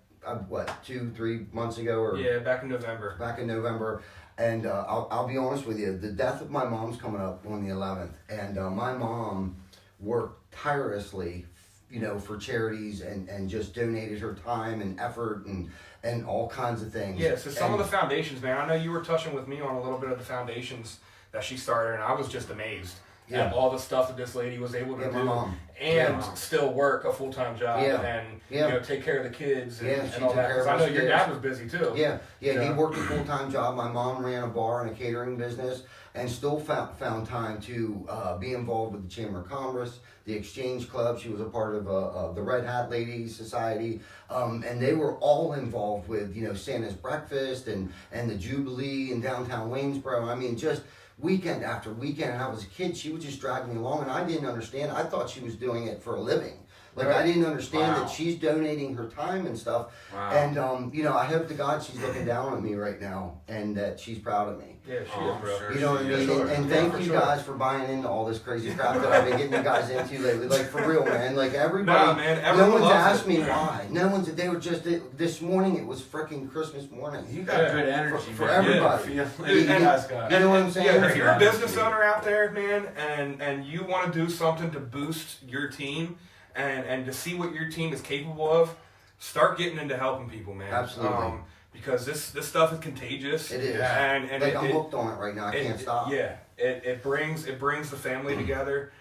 C: 2-3 months ago, or
B: Yeah, back in November.
C: back in November. And I'll be honest with you, the death of my mom's coming up on the 11th. And my mom worked tirelessly, you know, for charities and just donated her time and effort and all kinds of things.
B: Yeah, so some
C: And-
B: of the foundations, man. I know you were touching with me on a little bit of the foundations that she started, and I was just amazed
C: Yeah.
B: at all the stuff that this lady was able to
C: Yeah, my
B: do
C: mom.
B: and
A: Yeah.
B: still work a full-time job
C: Yeah.
B: and
C: Yeah.
B: you know take care of the kids and,
C: Yeah,
B: and
C: she
B: all
C: took
B: that.
C: care of
B: 'Cause I know
C: us
B: your
C: kids.
B: dad was busy too.
C: Yeah, he
B: Yeah.
C: worked a full-time job. My mom ran a bar and a catering business and still found time to be involved with the Chamber of Commerce, the Exchange Club. She was a part of the Red Hat Ladies Society. And they were all involved with, you know, Santa's Breakfast and the Jubilee in downtown Waynesboro. I mean, just weekend after weekend. And I was a kid, she would just drag me along and I didn't understand. I thought she was doing it for a living. Like, I didn't understand
A: Wow.
C: that she's donating her time and stuff.
A: Wow.
C: And, you know, I hope to God she's looking down at me right now and that she's proud of me.
B: Yeah, she
A: Oh,
B: is, bro.
A: sure.
C: You know what I
A: Yeah,
C: mean?
B: sure.
C: And
B: Yeah,
C: thank
B: for
C: you
B: sure.
C: guys for buying into all this crazy crap that I've been getting you guys into lately. Like, for real, man. Like, everybody.
B: Nah, man,
C: no
B: everyone
C: one's
B: loves
C: asked
B: it.
C: me why. No one's. They were just. This morning, it was freaking Christmas morning.
A: You got
B: Yeah.
A: good energy,
C: For
A: man.
C: everybody.
A: Yeah, I feel like
B: Dude,
A: you
B: and-
A: guys got.
C: You know what I'm saying?
B: Yeah, if you're a
A: Yeah.
B: business owner out there, man, and you want to do something to boost your team and to see what your team is capable of, start getting into helping people, man.
C: Absolutely.
B: Because this stuff is contagious.
C: It is.
B: And
C: Like, I'm hooked on it right now. I can't stop.
B: Yeah, it brings the family together.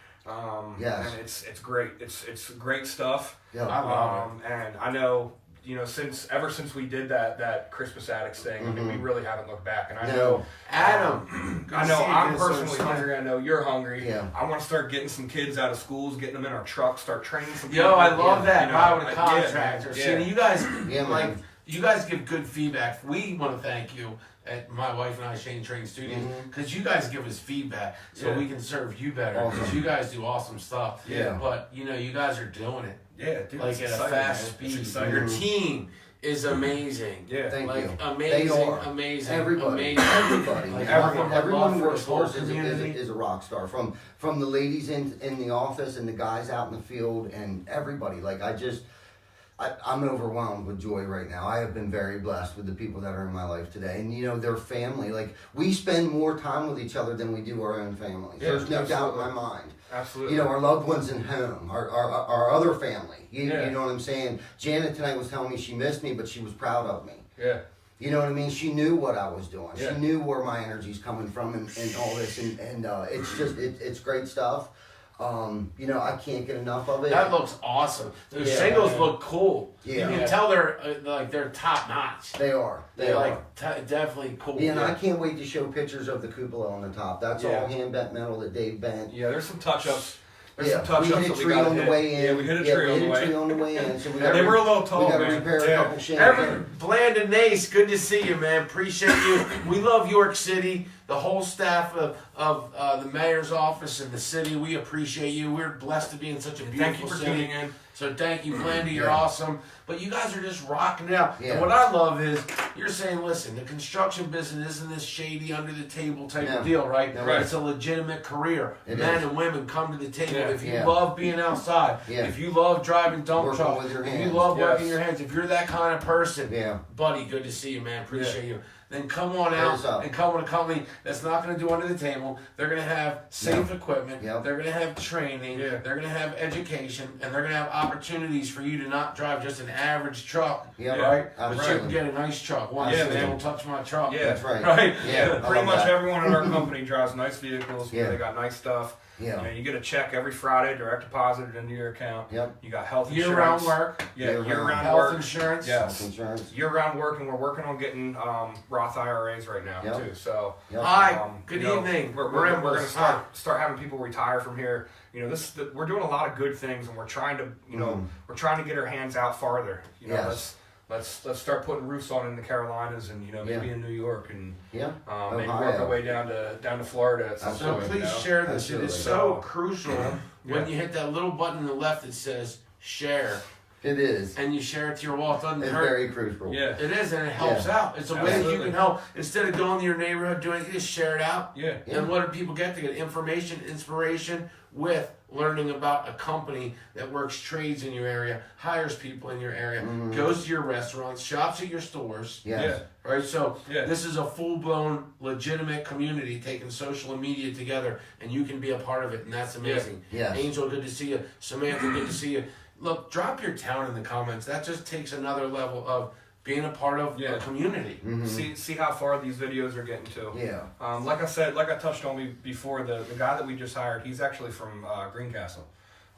C: Yes.
B: And it's great. It's great stuff.
C: Yeah.
A: I love
B: And I know, you know, ever since we did that Christmas Addicts thing, I mean, we really haven't looked back. And I
C: No.
B: know,
A: Adam, good
B: I
A: to
B: know
A: see you
B: I'm
A: again so
B: personally
A: soon.
B: hungry. I know you're hungry.
C: Yeah.
B: I want to start getting some kids out of schools, getting them in our truck, start training some
A: Yo,
B: people.
A: I love
C: Yeah.
A: that.
B: You know,
A: Buy with a
B: yeah,
A: contractor.
B: yeah.
A: See, you guys,
C: Yeah, man.
A: like, you guys give good feedback. We want to thank you at my wife and I, Shane Train Studios, because you guys give us feedback so
B: Yeah.
A: we can serve you better. Because
C: Awesome.
A: you guys do awesome stuff.
C: Yeah.
A: But you know, you guys are doing it
B: Yeah, dude,
A: like
B: it's
A: at a
B: exciting,
A: fast
B: man.
A: speed.
B: It's exciting.
A: Your team is amazing.
B: Yeah.
C: Thank
A: like
C: you.
A: amazing,
C: They are.
A: amazing,
C: Everybody,
A: amazing.
C: everybody,
A: Like,
C: everyone,
A: love
C: everyone who
A: for
C: works
A: the
C: for
A: whole
C: us
A: community.
C: is a rock star. From the ladies in the office and the guys out in the field and everybody. Like, I'm overwhelmed with joy right now. I have been very blessed with the people that are in my life today. And, you know, their family. Like, we spend more time with each other than we do our own families.
B: Yeah,
C: There's no doubt in
B: absolutely.
C: my mind.
B: Absolutely.
C: You know, our loved ones in home, our other family. You
B: Yeah.
C: know what I'm saying? Janet tonight was telling me she missed me, but she was proud of me.
B: Yeah.
C: You know what I mean? She knew what I was doing.
B: Yeah.
C: She knew where my energy's coming from and all this. And it's just, it's great stuff. You know, I can't get enough of it.
D: That looks awesome. Those
C: Yeah.
D: shingles look cool.
C: Yeah.
D: You can tell they're top notch.
C: They are. They
D: They're
C: are.
D: like definitely cool.
C: Yeah, and I can't wait to show pictures of the cupola on the top. That's
B: Yeah.
C: all hand bent metal that Dave bent.
B: Yeah, there's some touch-ups. There's
C: Yeah,
B: some touch-ups
C: we hit a
B: that we
C: tree
B: got
C: on the way in.
B: Yeah, we hit a tree on the way.
C: on the way in. So we
B: Yeah, they were a little tall,
C: We got to
B: man.
C: repair a
B: Yeah.
C: couple shingles.
D: Blandon Nace, good to see you, man. Appreciate you. We love York City. The whole staff of the mayor's office and the city, we appreciate you. We're blessed to be in such a beautiful
B: Thank you for
D: city.
B: tuning in.
D: So thank you, Blandy. You're
C: Yeah.
D: awesome. But you guys are just rocking it out.
C: Yeah.
D: And what I love is you're saying, listen, the construction business isn't this shady under the table type
C: No.
D: of deal, right?
C: No,
B: right.
D: It's a legitimate career.
C: It
D: Men
C: is.
D: and women come to the table.
B: Yeah.
D: If you
C: Yeah.
D: love being outside,
C: Yeah.
D: if you love driving dump
C: Working
D: trucks,
C: with your
D: if you
C: hands.
D: love working
B: Yes.
D: your hands, if you're that kind of person,
C: Yeah.
D: buddy, good to see you, man. Appreciate
B: Yeah.
D: you. Then come on
C: Hit
D: out
C: us up.
D: and come with a company that's not going to do under the table. They're going to have safe equipment.
C: Yep.
D: They're going to have training.
B: Yeah.
D: They're going to have education, and they're going to have opportunities for you to not drive just an average truck,
C: Yeah.
D: right? But you can
C: Absolutely.
D: get a nice truck. One,
B: Yeah,
D: says,
B: man.
D: don't touch my truck.
B: Yeah.
C: That's right.
D: Right.
C: Yeah. I
B: Pretty
C: love
B: much
C: that.
B: everyone in our company drives nice vehicles.
C: Yeah.
B: They got nice stuff.
C: Yeah.
B: You know, you get a check every Friday, direct deposited into your account.
C: Yep.
B: You got health insurance.
D: Year-round work,
B: Yeah,
C: Year-round.
B: year-round
D: health
B: work.
D: insurance.
B: Yeah.
C: Health insurance.
B: Year-round work, and we're working on getting Roth IRAs right now
C: Yep.
B: too. So,
C: Yep.
D: Hi. Good
B: you know,
D: evening.
B: We're
D: in
B: going to
D: this.
B: start having people retire from here. You know, we're doing a lot of good things, and we're trying to, you know, we're trying to get our hands out farther. You know,
C: Yes.
B: let's start putting roofs on in the Carolinas, and you know, maybe
C: Yeah.
B: in New York, and
C: Yeah.
B: maybe
C: Ohio.
B: work our way down to Florida at some
D: So
B: point.
D: please
B: you know?
D: share this. It is
C: Absolutely.
D: so crucial when
B: Yeah.
D: you hit that little button on the left that says share,
C: It is.
D: and you share it to your wall. It doesn't
C: It's
D: hurt.
C: very crucial.
B: Yeah.
D: It is, and it helps out. It's a way that you
B: Absolutely.
D: can help. Instead of going to your neighborhood doing it, just share it out.
B: Yeah.
C: Yeah.
D: And what do people get? They get information, inspiration with learning about a company that works trades in your area, hires people in your area, goes to your restaurants, shops at your stores.
C: Yes.
D: Right, so
B: Yeah.
D: this is a full-blown, legitimate community taking social media together, and you can be a part of it, and that's amazing.
C: Yeah. Yes.
D: Angel, good to see you. Samantha, good to see you. Look, drop your town in the comments. That just takes another level of being a part of
B: Yeah.
D: a community.
B: See how far these videos are getting to.
C: Yeah.
B: Like I said, like I touched on before, the guy that we just hired, he's actually from Greencastle.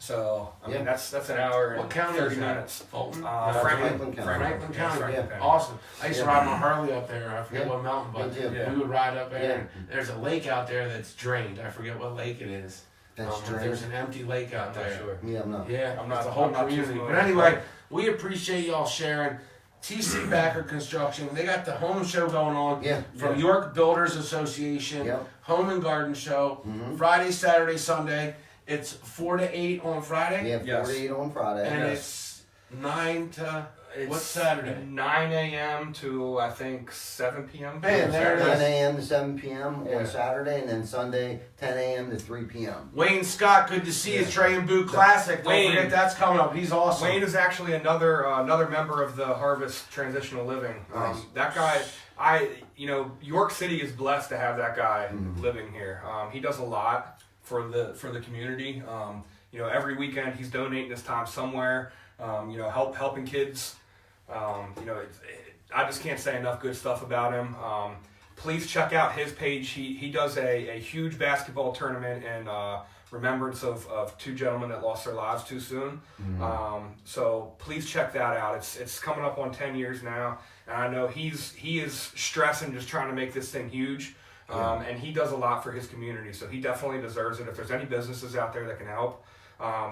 B: So I mean
C: Yeah.
B: that's an hour and
D: What county
B: 30
D: is that?
B: minutes.
D: Fulton?
C: Franklin County.
D: Franklin County.
B: Franklin
C: Yeah.
B: County.
D: Awesome. I used to
C: Yeah.
D: ride my Harley up there. I forget
C: Yeah.
D: what mountain, but
C: Me too.
B: Yeah.
D: we would ride up there.
C: Yeah.
D: And there's a lake out there that's drained. I forget what lake it is.
C: That's
D: But there's an empty lake out
B: I'm not
D: there.
B: sure.
C: Yeah, I'm not.
D: Yeah,
B: I'm not-
D: it's a whole
B: I'm not too
D: community.
B: familiar.
D: But anyway, we appreciate y'all sharing. TC Backer Construction, they got the home show going on
C: Yeah.
D: from
B: Yeah.
D: York Builders Association,
C: Yep.
D: Home and Garden Show, Friday, Saturday, Sunday. It's 4 to 8 on Friday,
C: Yeah,
B: Yes.
C: 48 on Friday.
D: and
B: Yes.
D: it's 9 to
B: It's
D: what's Saturday?
B: 9 a.m. to I think 7 p.m.
D: Man, there it
C: 9
D: is.
C: a.m. to 7 p.m.
B: Yeah.
C: on Saturday, and then Sunday 10 a.m. to 3 p.m.
D: Wayne Scott, good to see you. Trey and Boot Classic. Don't
B: Wayne.
D: forget that's coming up. He's awesome.
B: Wayne is actually another member of the Harvest Transitional Living.
C: Nice.
B: That guy, York City is blessed to have that guy living here. He does a lot for the community. Every weekend he's donating his time somewhere. Helping kids. I just can't say enough good stuff about him. Please check out his page. He does a huge basketball tournament in remembrance of two gentlemen that lost their lives too soon. So please check that out. It's coming up on 10 years now, and I know he is stressing just trying to make this thing huge. And he does a lot for his community, so he definitely deserves it. If there's any businesses out there that can help,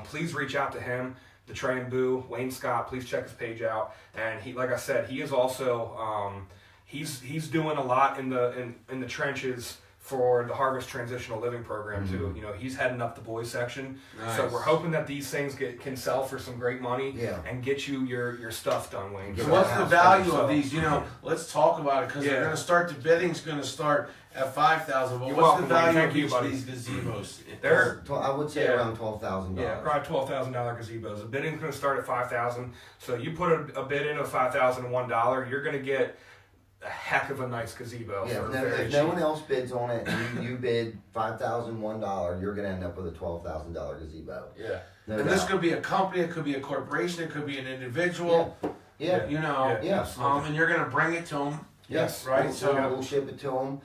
B: please reach out to him. The Trey and Boo, Wayne Scott, please check his page out. And he, like I said, he is also he's doing a lot in the trenches for the Harvest Transitional Living Program too. You know, he's heading up the boys section, so
D: Nice.
B: we're hoping that these things can sell for some great money
C: Yeah.
B: and get you your stuff done, Wayne.
D: So
C: Yeah.
D: what's the value
B: So-
D: of these? You know, let's talk about it because
B: Yeah.
D: they're going to start. The bidding's going to start at 5,000. But
B: You're
D: what's
B: welcome,
D: the
B: Wayne.
D: value
B: Thank
D: of
B: you,
D: each
B: buddy.
D: of these gazebos?
B: They're
C: I would say
B: Yeah.
C: around $12,000.
B: Yeah, probably $12,000 gazebos. The bidding's going to start at $5,000. So you put a bid in of $5,001, you're going to get a heck of a nice gazebo.
C: Yeah,
B: for
C: if
B: very
C: if no
B: cheap.
C: one else bids on it and you bid $5,001, you're gonna end up with a $12,000 gazebo.
D: Yeah.
C: No
D: And this
C: doubt.
D: could be a company, it could be a corporation, it could be an individual.
C: Yeah.
D: You know,
C: Yeah.
B: absolutely.
D: and you're going to bring it to them.
B: Yes.
D: Right,
C: We'll,
D: so-
C: we'll ship it to them.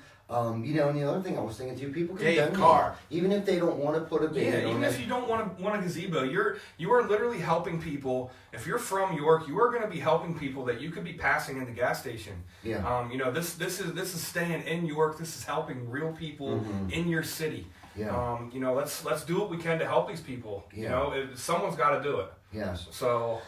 C: You know, and the other thing I was thinking too, people can
D: Dave
C: donate,
D: Carr.
C: even if they don't want to put a bid
B: Yeah,
C: in
B: even
C: on
B: if
C: it.
B: you don't want a gazebo, you are literally helping people. If you're from York, you are going to be helping people that you could be passing in the gas station.
C: Yeah.
B: You know, this is staying in York. This is helping real people in your city.
C: Yeah.
B: You know, let's do what we can to help these people. You
C: Yeah.
B: know, someone's got to do it.
C: Yes.
B: So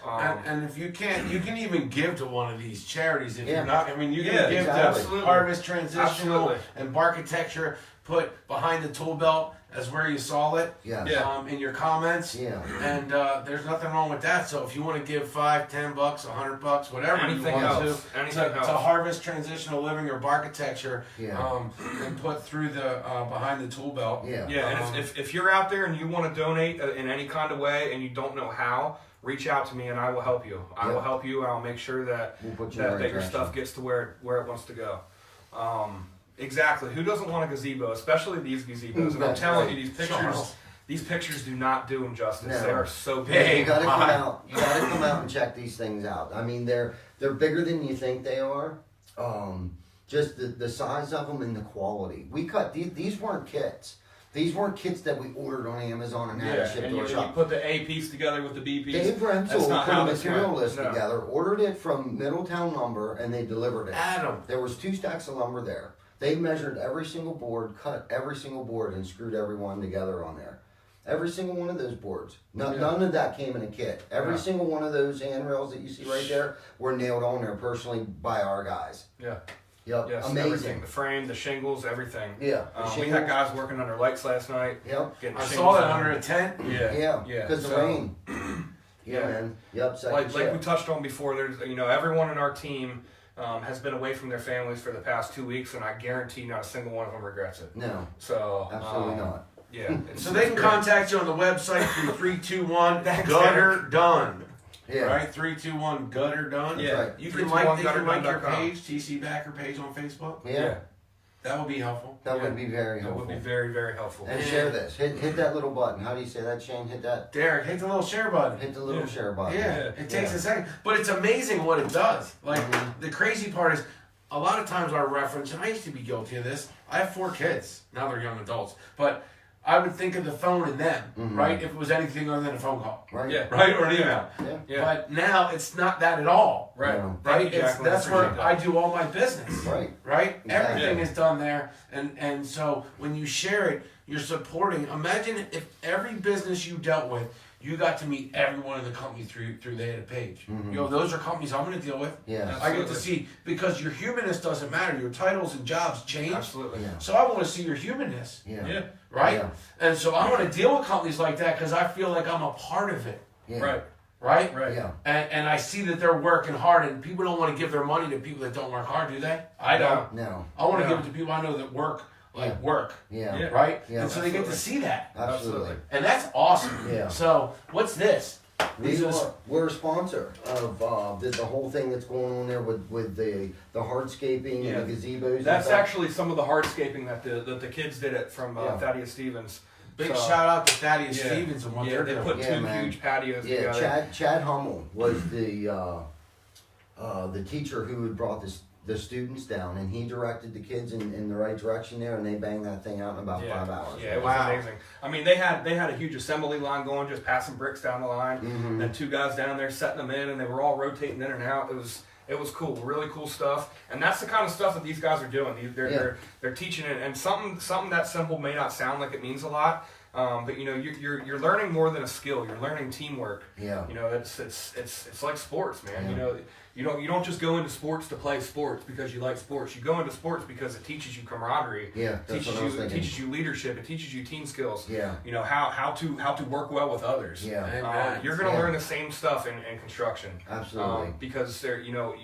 D: And if you can't, you can even give to one of these charities if
C: Yeah.
D: you're not. I mean, you can
B: Yeah,
D: give
C: exactly.
D: to Harvest Transitional
B: Absolutely.
D: and Barkitecture. Put behind the Toolbelt as where you saw it.
C: Yes.
B: Yeah.
D: In your comments.
C: Yeah.
D: And there's nothing wrong with that. So if you want to give $5, $10, $100, whatever
B: Anything
D: you want
B: else.
D: to,
B: Anything
D: to
B: else.
D: Harvest Transitional Living or Barkitecture,
C: Yeah.
D: and put through the behind the tool belt.
C: Yeah.
B: Yeah, and if you're out there and you want to donate in any kind of way and you don't know how, reach out to me and I will help you. I will help you. I'll make sure that
C: We'll put you in the right
B: that your
C: direction.
B: stuff gets to where it wants to go. Exactly. Who doesn't want a gazebo, especially these gazebos? And I'm
C: That's
B: telling
C: right.
B: you, these pictures.
D: Charles.
B: These pictures do not do them justice.
C: No.
B: They are so
D: Hey,
B: big.
C: You gotta come
D: my.
C: out. You gotta come out and check these things out. I mean, they're bigger than you think they are. Just the size of them and the quality. We cut these weren't kits. These weren't kits that we ordered on Amazon and had
B: Yeah,
C: shipped
B: and
C: to
B: you
C: our shop.
B: put the A piece together with the B piece.
C: Dave
B: That's
C: Renzel
B: not
C: put
B: how
C: a
B: this
C: material
B: went.
C: list
B: No.
C: together, ordered it from Middletown Lumber, and they delivered it.
D: Adam.
C: There was 2 stacks of lumber there. They measured every single board, cut every single board, and screwed every one together on there. Every single one of those boards. None of that came in a kit. Every
B: Yeah.
C: single one of those handrails that you see right there were nailed on there personally by our guys.
B: Yeah.
C: Yep,
B: Yes.
C: amazing.
B: Everything. The frame, the shingles, everything.
C: Yeah, the
B: We
C: shingles.
B: had guys working under lights last night.
C: Yep,
B: Getting
D: I saw
B: shingles
D: that
B: on.
D: under a tent.
B: Yeah.
C: yeah,
B: Yeah.
C: because the
B: So-
C: rain.
B: Yeah.
C: Man. Yep, second
B: like we
C: shift.
B: touched on before, there's everyone in our team has been away from their families for the past 2 weeks, and I guarantee not a single one of them regrets it.
C: No,
B: So
C: absolutely not.
B: Yeah,
D: So they can contact you on the website through 321
B: Thanks,
D: Gutter Done.
C: Yeah.
D: Right? 321 Gutter Done.
B: Yeah,
C: right.
D: You can like your
B: gutterdone.com.
D: page, TC Backer page on Facebook.
C: Yeah,
D: That would be helpful.
C: that
B: Yeah.
C: would be very
B: That
C: helpful.
B: would be very, very helpful.
C: And share this. Hit that little button. How do you say that, Shane? Hit that.
D: Derek, hit the little share button.
C: Hit the little
B: Yeah.
C: share button.
D: Yeah, it takes a second, but it's amazing what it does. Like the crazy part is, a lot of times our reference, and I used to be guilty of this. I have 4 kids now; they're young adults, but I would think of the phone and them, right? If it was anything other than a phone call,
C: Right.
B: Yeah.
D: right, or an email.
C: Yeah.
B: Yeah.
D: But now it's not that at all,
B: Right.
C: Yeah.
D: right?
B: Thank you, Jacqueline.
D: That's where
B: Appreciate
D: I
B: that.
D: do all my business.
C: Right.
D: Right?
C: Exactly.
D: Everything
B: Yeah.
D: is done there. And so when you share it, you're supporting. Imagine if every business you dealt with, you got to meet everyone in the company through they had a page. You know, those are companies I'm going to deal with.
C: Yeah.
D: I get to
B: Absolutely.
D: see, because your humanness doesn't matter. Your titles and jobs change.
B: Absolutely.
C: Yeah.
D: So I want to see your humanness,
C: Yeah.
B: Yeah.
D: right?
C: Yeah.
D: And so I want to deal with companies like that because I feel like I'm a part of it,
C: Yeah.
B: Right.
D: right?
B: Right.
C: Yeah.
D: And I see that they're working hard, and people don't want to give their money to people that don't work hard, do they? I don't.
C: No.
D: I want to
B: No.
D: give it to people I know that work, like
C: Yeah.
D: work,
C: Yeah.
B: Yeah.
D: right?
C: Yeah.
D: And so they get to
B: Absolutely.
D: see that.
C: Absolutely.
D: And that's awesome.
C: Yeah.
D: So, what's this? These are
C: We're a sponsor of the whole thing that's going on there with the hardscaping
B: Yeah.
C: and the gazebos. and
B: That's
C: stuff.
B: actually some of the hardscaping that the kids did it from
C: Yeah.
B: Thaddeus Stevens.
D: big
B: So-
D: shout out to Thaddeus
B: Yeah.
D: Stevens and what
B: Yeah,
D: they're
B: they
D: doing.
B: put
C: Yeah,
B: 2
C: man.
B: huge patios
C: Yeah,
B: together.
C: Chad Hummel was the teacher who had brought the students down, and he directed the kids in the right direction there, and they banged that thing out in about 5 hours.
B: Yeah, it was
D: Wow.
B: amazing. I mean, they had a huge assembly line going, just passing bricks down the line,
C: Mm-hmm.
B: and 2 guys down there setting them in, and they were all rotating in and out. It was cool, really cool stuff, and that's the kind of stuff that these guys are doing. They're teaching it, and something that simple may not sound like it means a lot. But you know, you're learning more than a skill. You're learning teamwork.
C: Yeah.
B: You know, it's like sports, man.
C: Yeah.
B: You know, you don't just go into sports to play sports because you like sports. You go into sports because it teaches you camaraderie.
C: Yeah, that's what I was
B: It
C: thinking.
B: teaches you leadership. It teaches you team skills.
C: Yeah.
B: You know how to work well with others.
C: Yeah.
D: Amen.
B: You're gonna
C: Yeah.
B: learn the same stuff in construction.
C: Absolutely.
B: Because there, you know,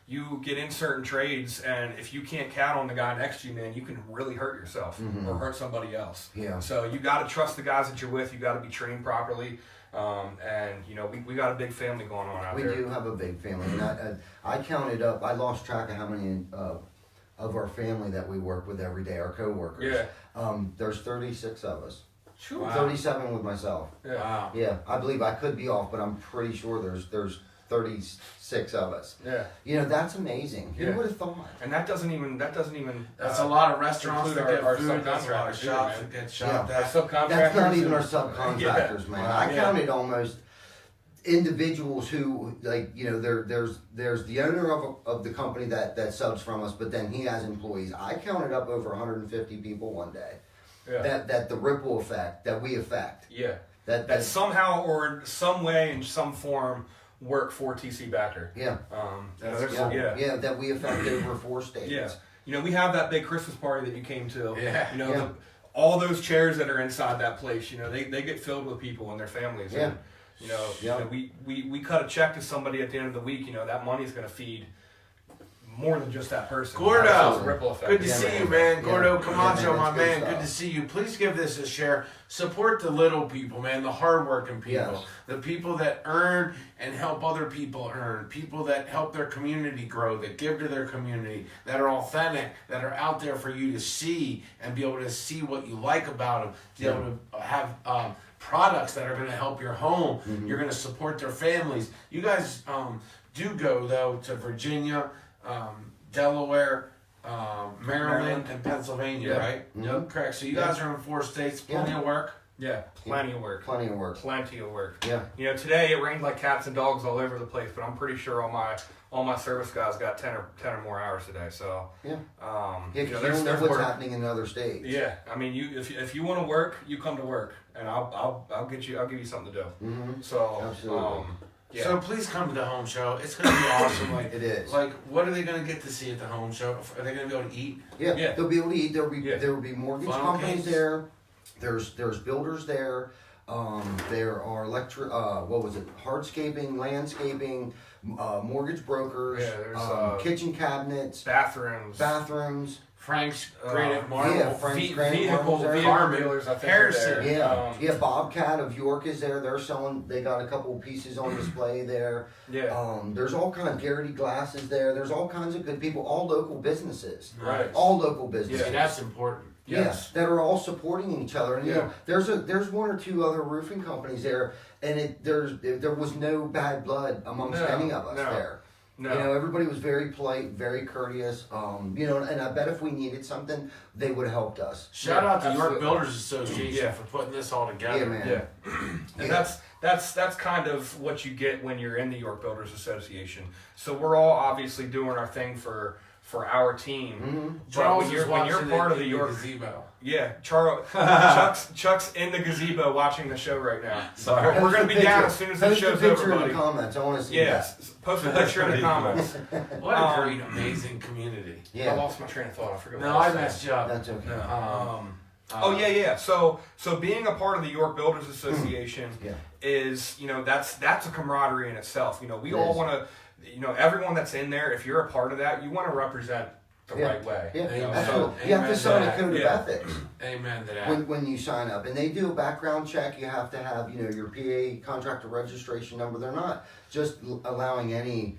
B: you get in certain trades, and if you can't count on the guy next to you, man, you can really hurt yourself or hurt somebody else.
C: Yeah.
B: So you got to trust the guys that you're with. You got to be trained properly. And you know, we got a big family going on out
C: We
B: there.
C: do have a big family, and I counted up. I lost track of how many of our family that we work with every day. Our coworkers.
B: Yeah.
C: There's 36 of us.
D: Wow.
C: 37 with myself.
B: Yeah.
D: Wow.
C: Yeah, I believe I could be off, but I'm pretty sure there's 36 of us.
B: Yeah.
C: You know, that's amazing.
B: Yeah.
C: Who would have thought?
B: And that doesn't even.
D: That's a lot of restaurants that
B: include
D: get
B: our
D: food. That's a lot of
B: subcontractors,
D: shops
B: man.
D: that get shopped
B: Our
D: at.
B: subcontractors.
C: That's not even our
B: and-
C: subcontractors, man.
D: Wow.
C: I
B: Yeah.
C: counted almost individuals who, like, you know, there's the owner of the company that subs from us, but then he has employees. I counted up over 150 people one day.
B: Yeah.
C: That the ripple effect that we affect.
B: Yeah.
C: That
B: That somehow or some way in some form work for TC Backer.
C: yeah.
B: You know, there's-
C: Yeah, that we affect over 4 states.
B: Yeah. You know, we have that big Christmas party that you came to.
D: Yeah.
B: You know,
C: Yeah.
B: all those chairs that are inside that place, you know, they get filled with people and their families.
C: Yeah.
B: And, you know,
C: Yeah.
B: we cut a check to somebody at the end of the week, you know, that money's going to feed more than just that person.
D: Gordo,
B: That's a ripple effect.
D: good to
C: Yeah,
D: see
C: man.
D: you, man.
C: Yeah.
D: Gordo
C: Yeah,
D: Camacho,
C: man,
D: my
C: that's good
D: man.
C: stuff.
D: Good to see you. Please give this a share. Support the little people, man. The hardworking people.
C: Yes.
D: The people that earn and help other people earn. People that help their community grow, that give to their community, that are authentic, that are out there for you to see and be able to see what you like about them. Be able to have products that are going to help your home. You're going to support their families. You guys do go, though, to Virginia, Delaware, Maryland, and Pennsylvania,
B: Yeah.
D: right? Yep. Correct. So you guys are in 4 states. Plenty
C: Yeah.
D: of work.
B: Yeah, plenty of work.
C: Plenty of work.
B: Plenty of work.
C: Yeah.
B: You know, today it rained like cats and dogs all over the place, but I'm pretty sure all my service guys got 10 or more hours today. So
C: Yeah.
B: you
C: Yeah,
B: know,
C: because you
B: there's
C: don't know what's
B: work.
C: happening in other states.
B: Yeah, I mean, if you want to work, you come to work, and I'll give you something to do.
C: Mm-hmm.
B: So
C: Absolutely.
B: yeah.
D: So please come to the home show. It's going to be awesome. Like
C: It is.
D: Like, what are they going to get to see at the home show? Are they going to be able to eat?
C: Yeah,
B: Yeah.
C: they'll be able to eat.
B: Yeah.
C: There will be mortgage
D: Funnel
C: companies
D: cakes.
C: there. There's builders there. There are hardscaping, landscaping, mortgage brokers,
B: Yeah, there's,
C: kitchen cabinets,
B: bathrooms,
D: Frank's Granite Marble.
C: yeah, Frank's Granite Marble's there.
D: Carmen,
B: dealers, I think,
D: Harrison.
B: are there.
C: Yeah, Bobcat of York is there. They're selling. They got a couple of pieces on display there.
B: Yeah.
C: There's all kind of Garrity glasses there. There's all kinds of good people. All local businesses.
B: Right.
C: All local businesses.
D: See, that's important.
B: Yes.
C: Yeah, that are all supporting each other. And you
B: Yeah.
C: know, there's 1 or 2 other roofing companies there, and there was no bad blood amongst
B: No,
C: any of us
B: no.
C: there.
B: No.
C: You know, everybody was very polite, very courteous. You know, and I bet if we needed something, they would have helped us.
D: Shout out to
B: absolutely.
D: York Builders Association
B: Yeah.
D: for putting this all together.
C: Yeah, man.
B: Yeah. And
C: Yeah.
B: that's kind of what you get when you're in the York Builders Association. So we're all obviously doing our thing for our team.
C: Mm-hmm.
B: But
D: Charles
B: when you're,
D: is
B: when you're
D: watching
B: part
D: it
B: of the
D: in
B: York,
D: gazebo.
B: yeah, Chuck's in the gazebo watching the show right now.
D: Sorry.
B: We're gonna be down as soon as the
C: Post a
B: show's
C: picture
B: over,
C: in
B: buddy.
C: the comments. I want to see
B: Yes, post a picture in the comments.
D: What a great, amazing community.
C: that.
B: I
C: Yeah,
B: lost my train of thought. I forgot.
D: No,
B: what
D: I
B: was saying.
D: messed you up.
C: that's okay.
B: Oh yeah. So being a part of the York Builders Association
C: Yeah.
B: is, you know, that's a camaraderie in itself. You know, we
C: It
B: all
C: is.
B: want to, you know, everyone that's in there. If you're a part of that, you want to represent the
C: Yeah.
B: right way.
C: Yeah,
B: You know,
C: absolutely.
B: so-
C: You have to sign a
D: Amen.
C: code of
B: Yeah.
C: ethics
D: Amen to that.
C: when you sign up, and they do a background check. You have to have, you know, your PA contractor registration number. They're not just allowing any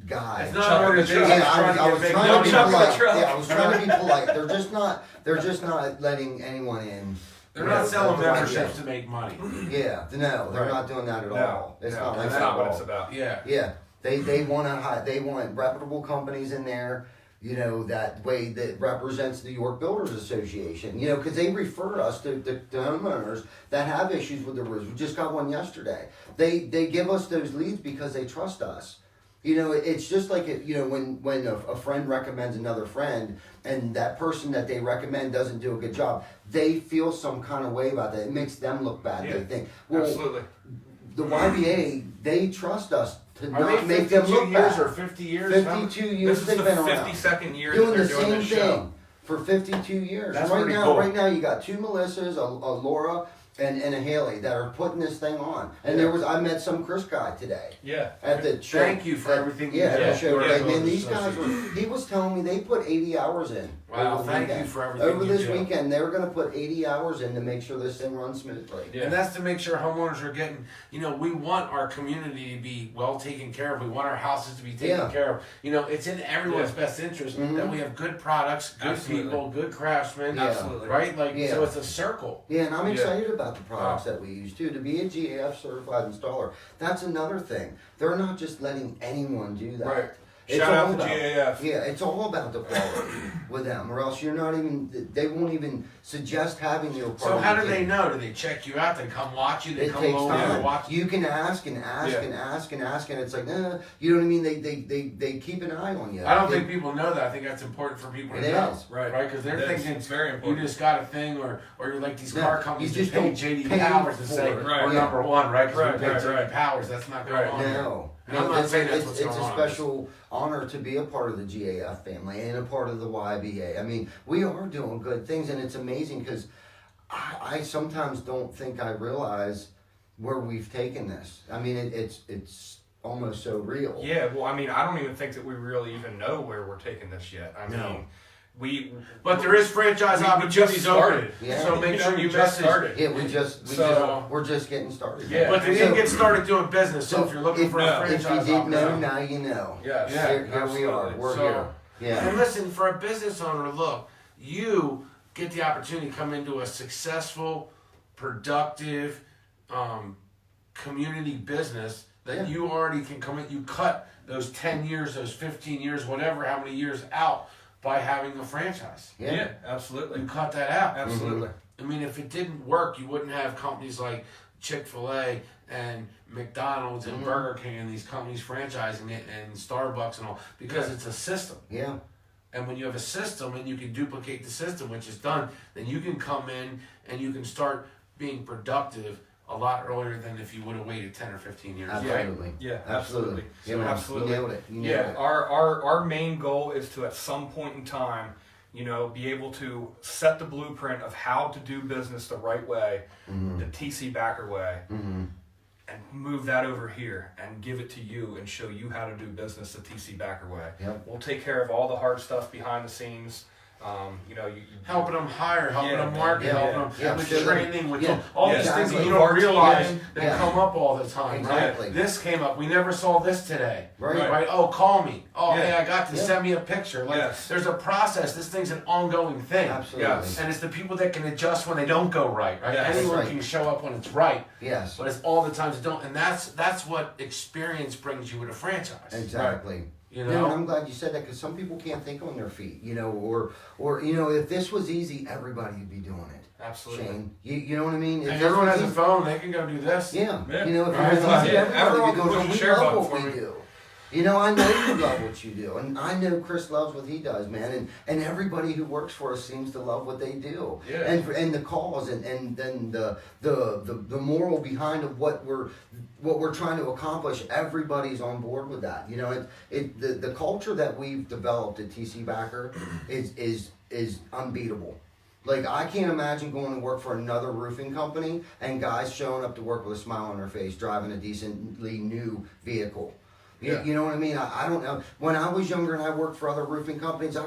C: guy.
D: It's not
B: Chuck
D: hard to
B: the
D: do.
B: truck.
C: Yeah,
D: It's trying to
C: I
D: get
C: was
D: big
C: trying to be
B: Chuck
D: numbers.
B: the
C: polite.
B: truck.
C: Yeah, I was trying to be polite. They're just not letting anyone in.
D: They're
C: You
D: not
C: know,
D: selling
C: that's the right
D: memberships
C: way.
D: to make money.
C: Yeah, no, they're
B: Right.
C: not doing that at
B: No,
C: all. It's not like
B: that's
C: that
B: not
C: at
B: what
C: all.
B: it's about.
D: Yeah.
C: Yeah, they want reputable companies in there. You know, that way that represents the York Builders Association. You know, because they refer us to homeowners that have issues with the roofs. We just got one yesterday. They give us those leads because they trust us. You know, it's just like when a friend recommends another friend, and that person that they recommend doesn't do a good job, they feel some kind of way about that. It makes them look bad.
B: Yeah,
C: They think, well,
B: absolutely.
C: the YBA, they trust us to
D: Are
C: not
D: they
C: make them
D: 52
C: look
D: years
C: bad.
D: or 50 years?
C: 52 years
B: This is
C: they've
B: the
C: been around.
B: 52nd year
C: Doing
B: that
C: the
B: they're doing
C: same
B: this
C: thing
B: show.
C: for 52 years.
D: That's
C: right
D: pretty
C: now,
D: cool.
C: right now you got 2 Melissas, a Laura, and a Haley that are putting this thing on. And I met some Chris guy today
B: Yeah.
C: at the show.
D: Thank you for everything you
C: Yeah,
D: did.
C: at the show.
D: Yeah,
C: And then
D: those
C: these guys he was telling me they put 80 hours in.
D: Wow,
C: over the
D: thank
C: weekend.
D: you for everything
C: Over
D: you
C: this
D: do.
C: weekend, they were going to put 80 hours in to make sure this thing runs smoothly.
B: Yeah.
D: And that's to make sure homeowners are getting, we want our community to be well taken care of. We want our houses to be taken
C: Yeah.
D: care of. It's in everyone's best interest that we have good products, good
B: Absolutely.
D: people, good craftsmen.
C: Yeah.
B: Absolutely.
D: Right?
C: Yeah.
D: So it's a circle.
C: Yeah, and I'm
B: Yeah.
C: excited about the products that we use too. To be a GAF certified installer, that's another thing. They're not just letting anyone do that.
B: Right.
C: It's
B: Shout
C: all
B: out to
C: about-
B: GAF.
C: Yeah, it's all about the quality with them, or else you're not even. They won't even suggest having you a part
D: So
C: of
D: how
C: the
D: do they
C: team.
D: know? Do they check you out? They come watch you? They
C: It
D: come
C: takes
D: over
C: time.
D: and watch you?
C: You can ask and ask
B: Yeah.
C: and ask and ask, and it's like, nah, you know what I mean? They keep an eye on you.
D: I don't
C: They-
D: think people know that. I think that's important for people to
C: It
D: know.
C: is.
B: Right.
D: Right? Because they're
B: It is.
D: thinking
B: It's very
D: you
B: important.
D: just got a thing, or you're like these
C: No,
D: car companies
C: you
D: just
C: just
D: pay
C: don't
D: JD
C: pay
D: Powers to
C: for
D: say
C: it.
B: Right.
D: we're number one, right? Because
B: Right,
D: we pay
B: right,
D: JD
B: right.
D: Powers. That's not going
B: Right.
D: on. here.
C: No,
D: And I'm not saying that's
C: it's,
D: what's
C: it's
D: going
C: a
D: on.
C: special honor to be a part of the GAF family and a part of the YBA. I mean, we are doing good things, and it's amazing because I sometimes don't think I realize where we've taken this. I mean, it's almost so real.
B: Yeah, well, I mean, I don't even think that we really even know where we're taking this yet. I mean,
D: No.
B: we.
D: But there is franchise
B: We just
D: opportunities
B: started.
D: open.
C: Yeah.
D: So make sure
B: we
D: you
B: just
D: message.
B: started.
C: Yeah,
B: So-
C: we're just getting started.
B: Yeah.
D: But they didn't get started doing business. So if you're looking for a
B: no,
C: if you
D: franchise
C: didn't know,
D: opportunity,
C: now you know.
B: Yes.
D: Yeah,
C: Here we
B: absolutely.
C: are. We're
D: So-
C: here. Yeah.
D: And listen, for a business owner, look, you get the opportunity to come into a successful, productive, community business that
C: Yeah.
D: you already can come in. You cut those 10 years, those 15 years, whatever, how many years out by having a franchise.
B: Yeah,
C: Yeah.
B: absolutely.
D: You cut that out.
B: Absolutely.
D: I mean, if it didn't work, you wouldn't have companies like Chick-fil-A and McDonald's and Burger King and these companies franchising it and Starbucks and all, because it's a system.
C: Yeah.
D: And when you have a system and you can duplicate the system, which is done, then you can come in and you can start being productive a lot earlier than if you would have waited 10 or 15 years.
C: Absolutely.
B: Yeah,
C: Absolutely.
B: absolutely.
C: Yeah, man,
B: Absolutely.
C: You nailed it. You nailed
B: Yeah,
C: it.
B: our main goal is to at some point in time, be able to set the blueprint of how to do business the right way, the TC Backer way, and move that over here and give it to you and show you how to do business the TC Backer way.
C: Yep.
B: We'll take care of all the hard stuff behind the scenes.
D: Helping them hire, helping
B: Yeah,
D: them market,
C: yeah,
D: helping them
C: yeah,
D: with
C: absolutely.
D: training, with
C: Yeah,
D: all
B: yeah,
D: these things that
C: exactly.
D: you don't realize
B: Yeah,
D: that
C: yeah.
D: come up all the time,
C: Exactly.
D: right? This came up. We never saw this today.
C: Right.
D: Right? Oh, call me. Oh,
B: Yeah.
D: hey, I got this.
C: Yeah.
D: Send me a picture. Like,
B: Yes.
D: there's a process. This thing's an ongoing thing.
C: Absolutely.
B: Yes.
D: And it's the people that can adjust when they don't go right.
B: Yes.
D: Anyone
C: Right.
D: can show up when it's right,
C: Yes.
D: but it's all the times it don't. And that's what experience brings you with a franchise.
C: Exactly.
D: You
C: No,
D: know.
C: and I'm glad you said that because some people can't think on their feet, or if this was easy, everybody would be doing it.
B: Absolutely.
C: Shane, you know what I mean? If
D: And
C: this
D: everyone
C: was
D: has a
C: easy-
D: phone. They can go do this.
C: Yeah,
B: Yeah.
C: if it was
D: Right.
C: easy,
B: Yeah.
C: everybody
B: Everyone
C: would be
B: can
C: doing
B: push
C: it.
B: the
C: We
B: share
C: love
B: button
C: what
B: for
C: we
B: me.
C: do. I know you love what you do, and I know Chris loves what he does, man, and everybody who works for us seems to love what they do,
D: Yeah.
C: and the cause, and then the moral behind of what we're trying to accomplish. Everybody's on board with that. The culture that we've developed at TC Backer is unbeatable. Like, I can't imagine going to work for another roofing company and guys showing up to work with a smile on their face, driving a decently new vehicle.
B: Yeah.
C: You know what I mean? I don't know. When I was younger and I worked for other roofing companies,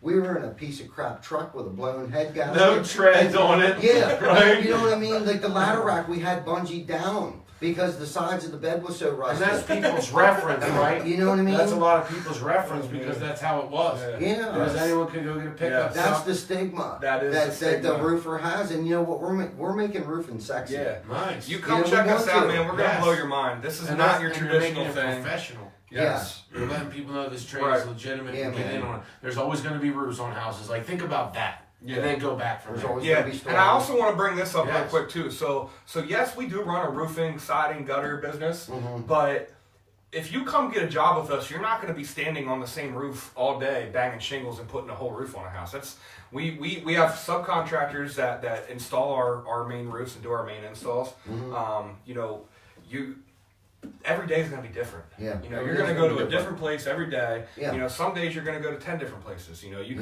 C: we were in a piece of crap truck with a blown head gasket.
D: No treads on it.
C: Yeah,
D: Right.
C: You know what I mean? Like the ladder rack, we had bungeed down because the sides of the bed was so
D: And
C: rusted.
D: that's people's reference, right?
C: You know what I mean?
D: That's a lot of people's reference because that's how it was.
B: Yeah.
C: Yeah.
D: Because anyone could go get a pickup.
B: Yeah.
C: That's
D: truck.
C: the stigma
B: That is
C: that
B: the stigma.
C: the roofer has, and you know what? We're making roofing sexy.
B: Yeah.
D: Nice.
B: You come
C: You know,
B: check
C: we
B: us
C: want
B: out,
C: to.
B: man. We're gonna
D: Yes.
B: blow your mind. This is
D: And
B: not
D: that's-
B: your
D: and you're
B: traditional
D: making it
B: thing.
D: professional.
B: Yes.
D: You're letting people know this trade
B: Right.
D: is legitimate
C: Yeah,
D: and get
C: man.
D: in on it. There's always going to be roofs on houses. Like, think about that.
B: Yeah.
D: And then go back from
C: There's
D: there.
C: always
B: Yeah,
C: gonna be
B: and I
C: storms.
B: also want to bring this up real
D: Yes.
B: quick too. So yes, we do run a roofing, siding, gutter business,
C: Mm-hmm.
B: but if you come get a job with us, you're not going to be standing on the same roof all day banging shingles and putting a whole roof on a house. That's we have subcontractors that install our main roofs and do our main installs. You know, every day is going to be different.
C: Yeah.
B: You know, you're going to go to a different place every day.
C: Yeah.
B: You know, some days you're going to go to 10 different places. You know, you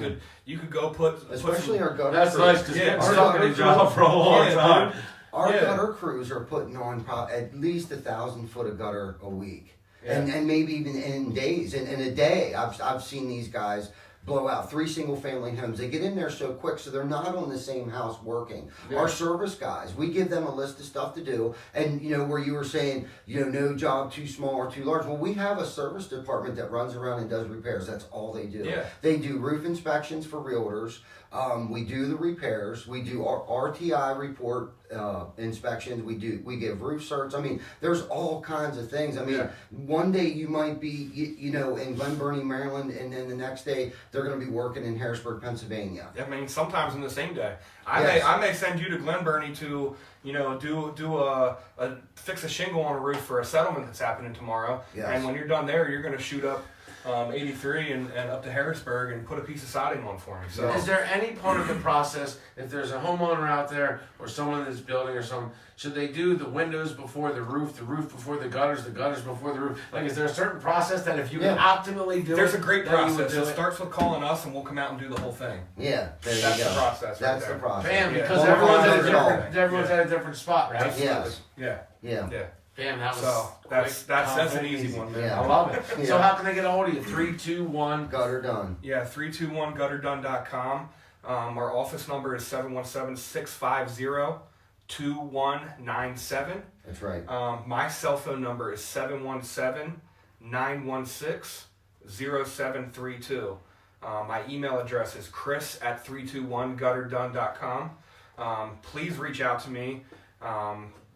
B: could go put
C: Especially our gutter
D: That's
C: crews.
D: nice because
B: Yeah,
D: it's
C: our
D: stuck in
C: gutter
D: a job for a long
B: Yeah,
D: time.
C: Our
B: Yeah.
C: gutter crews are putting on at least 1,000 foot of gutter a week,
B: Yeah.
C: and maybe even in days. And in a day, I've seen these guys blow out 3 single family homes. They get in there so quick, so they're not on the same house working.
B: Yeah.
C: Our service guys, we give them a list of stuff to do, and you know where you were saying, you know, no job too small or too large. Well, we have a service department that runs around and does repairs. That's all they do.
B: Yeah.
C: They do roof inspections for realtors. We do the repairs. We do our RTI report inspections. We give roof certs. I mean, there's all kinds of things. I mean,
B: Yeah.
C: one day you might be, you know, in Glen Burnie, Maryland, and then the next day they're going to be working in Harrisburg, Pennsylvania.
B: I mean, sometimes in the same day.
C: Yes.
B: I may send you to Glen Burnie to, you know, do a fix a shingle on a roof for a settlement that's happening tomorrow.
C: Yes.
B: And when you're done there, you're going to shoot up 83 and up to Harrisburg and put a piece of siding on for me. So
D: Is there any part of the process, if there's a homeowner out there or someone that's building or something, should they do the windows before the roof before the gutters before the roof? Like, is there a certain process that if you can optimally do
B: there's
D: it,
B: a great
D: that you would
B: process.
D: do
B: It starts with calling us, and we'll come out and do the whole thing.
C: Yeah, there
B: That's
C: you go.
B: the process.
C: That's
B: right
C: the
B: there.
C: process.
D: Bam,
B: Yeah.
D: because
C: Well,
D: everyone's at a
C: we're all-
D: different, everyone's at a different spot, right?
C: Yes.
B: Yeah.
C: Yeah.
B: Yeah.
D: Bam, that was
B: So that's
D: quick,
B: that's an
D: confident,
B: easy one, man.
C: Yeah.
D: I love it. So
C: Yeah.
D: how can they get a hold of you? 321.
C: Gutter done.
B: Yeah, 321gutterdone.com. Our office number is 717-650-2197.
C: That's right.
B: My cell phone number is 717-916-0732. My email address is chris@321gutterdone.com. Please reach out to me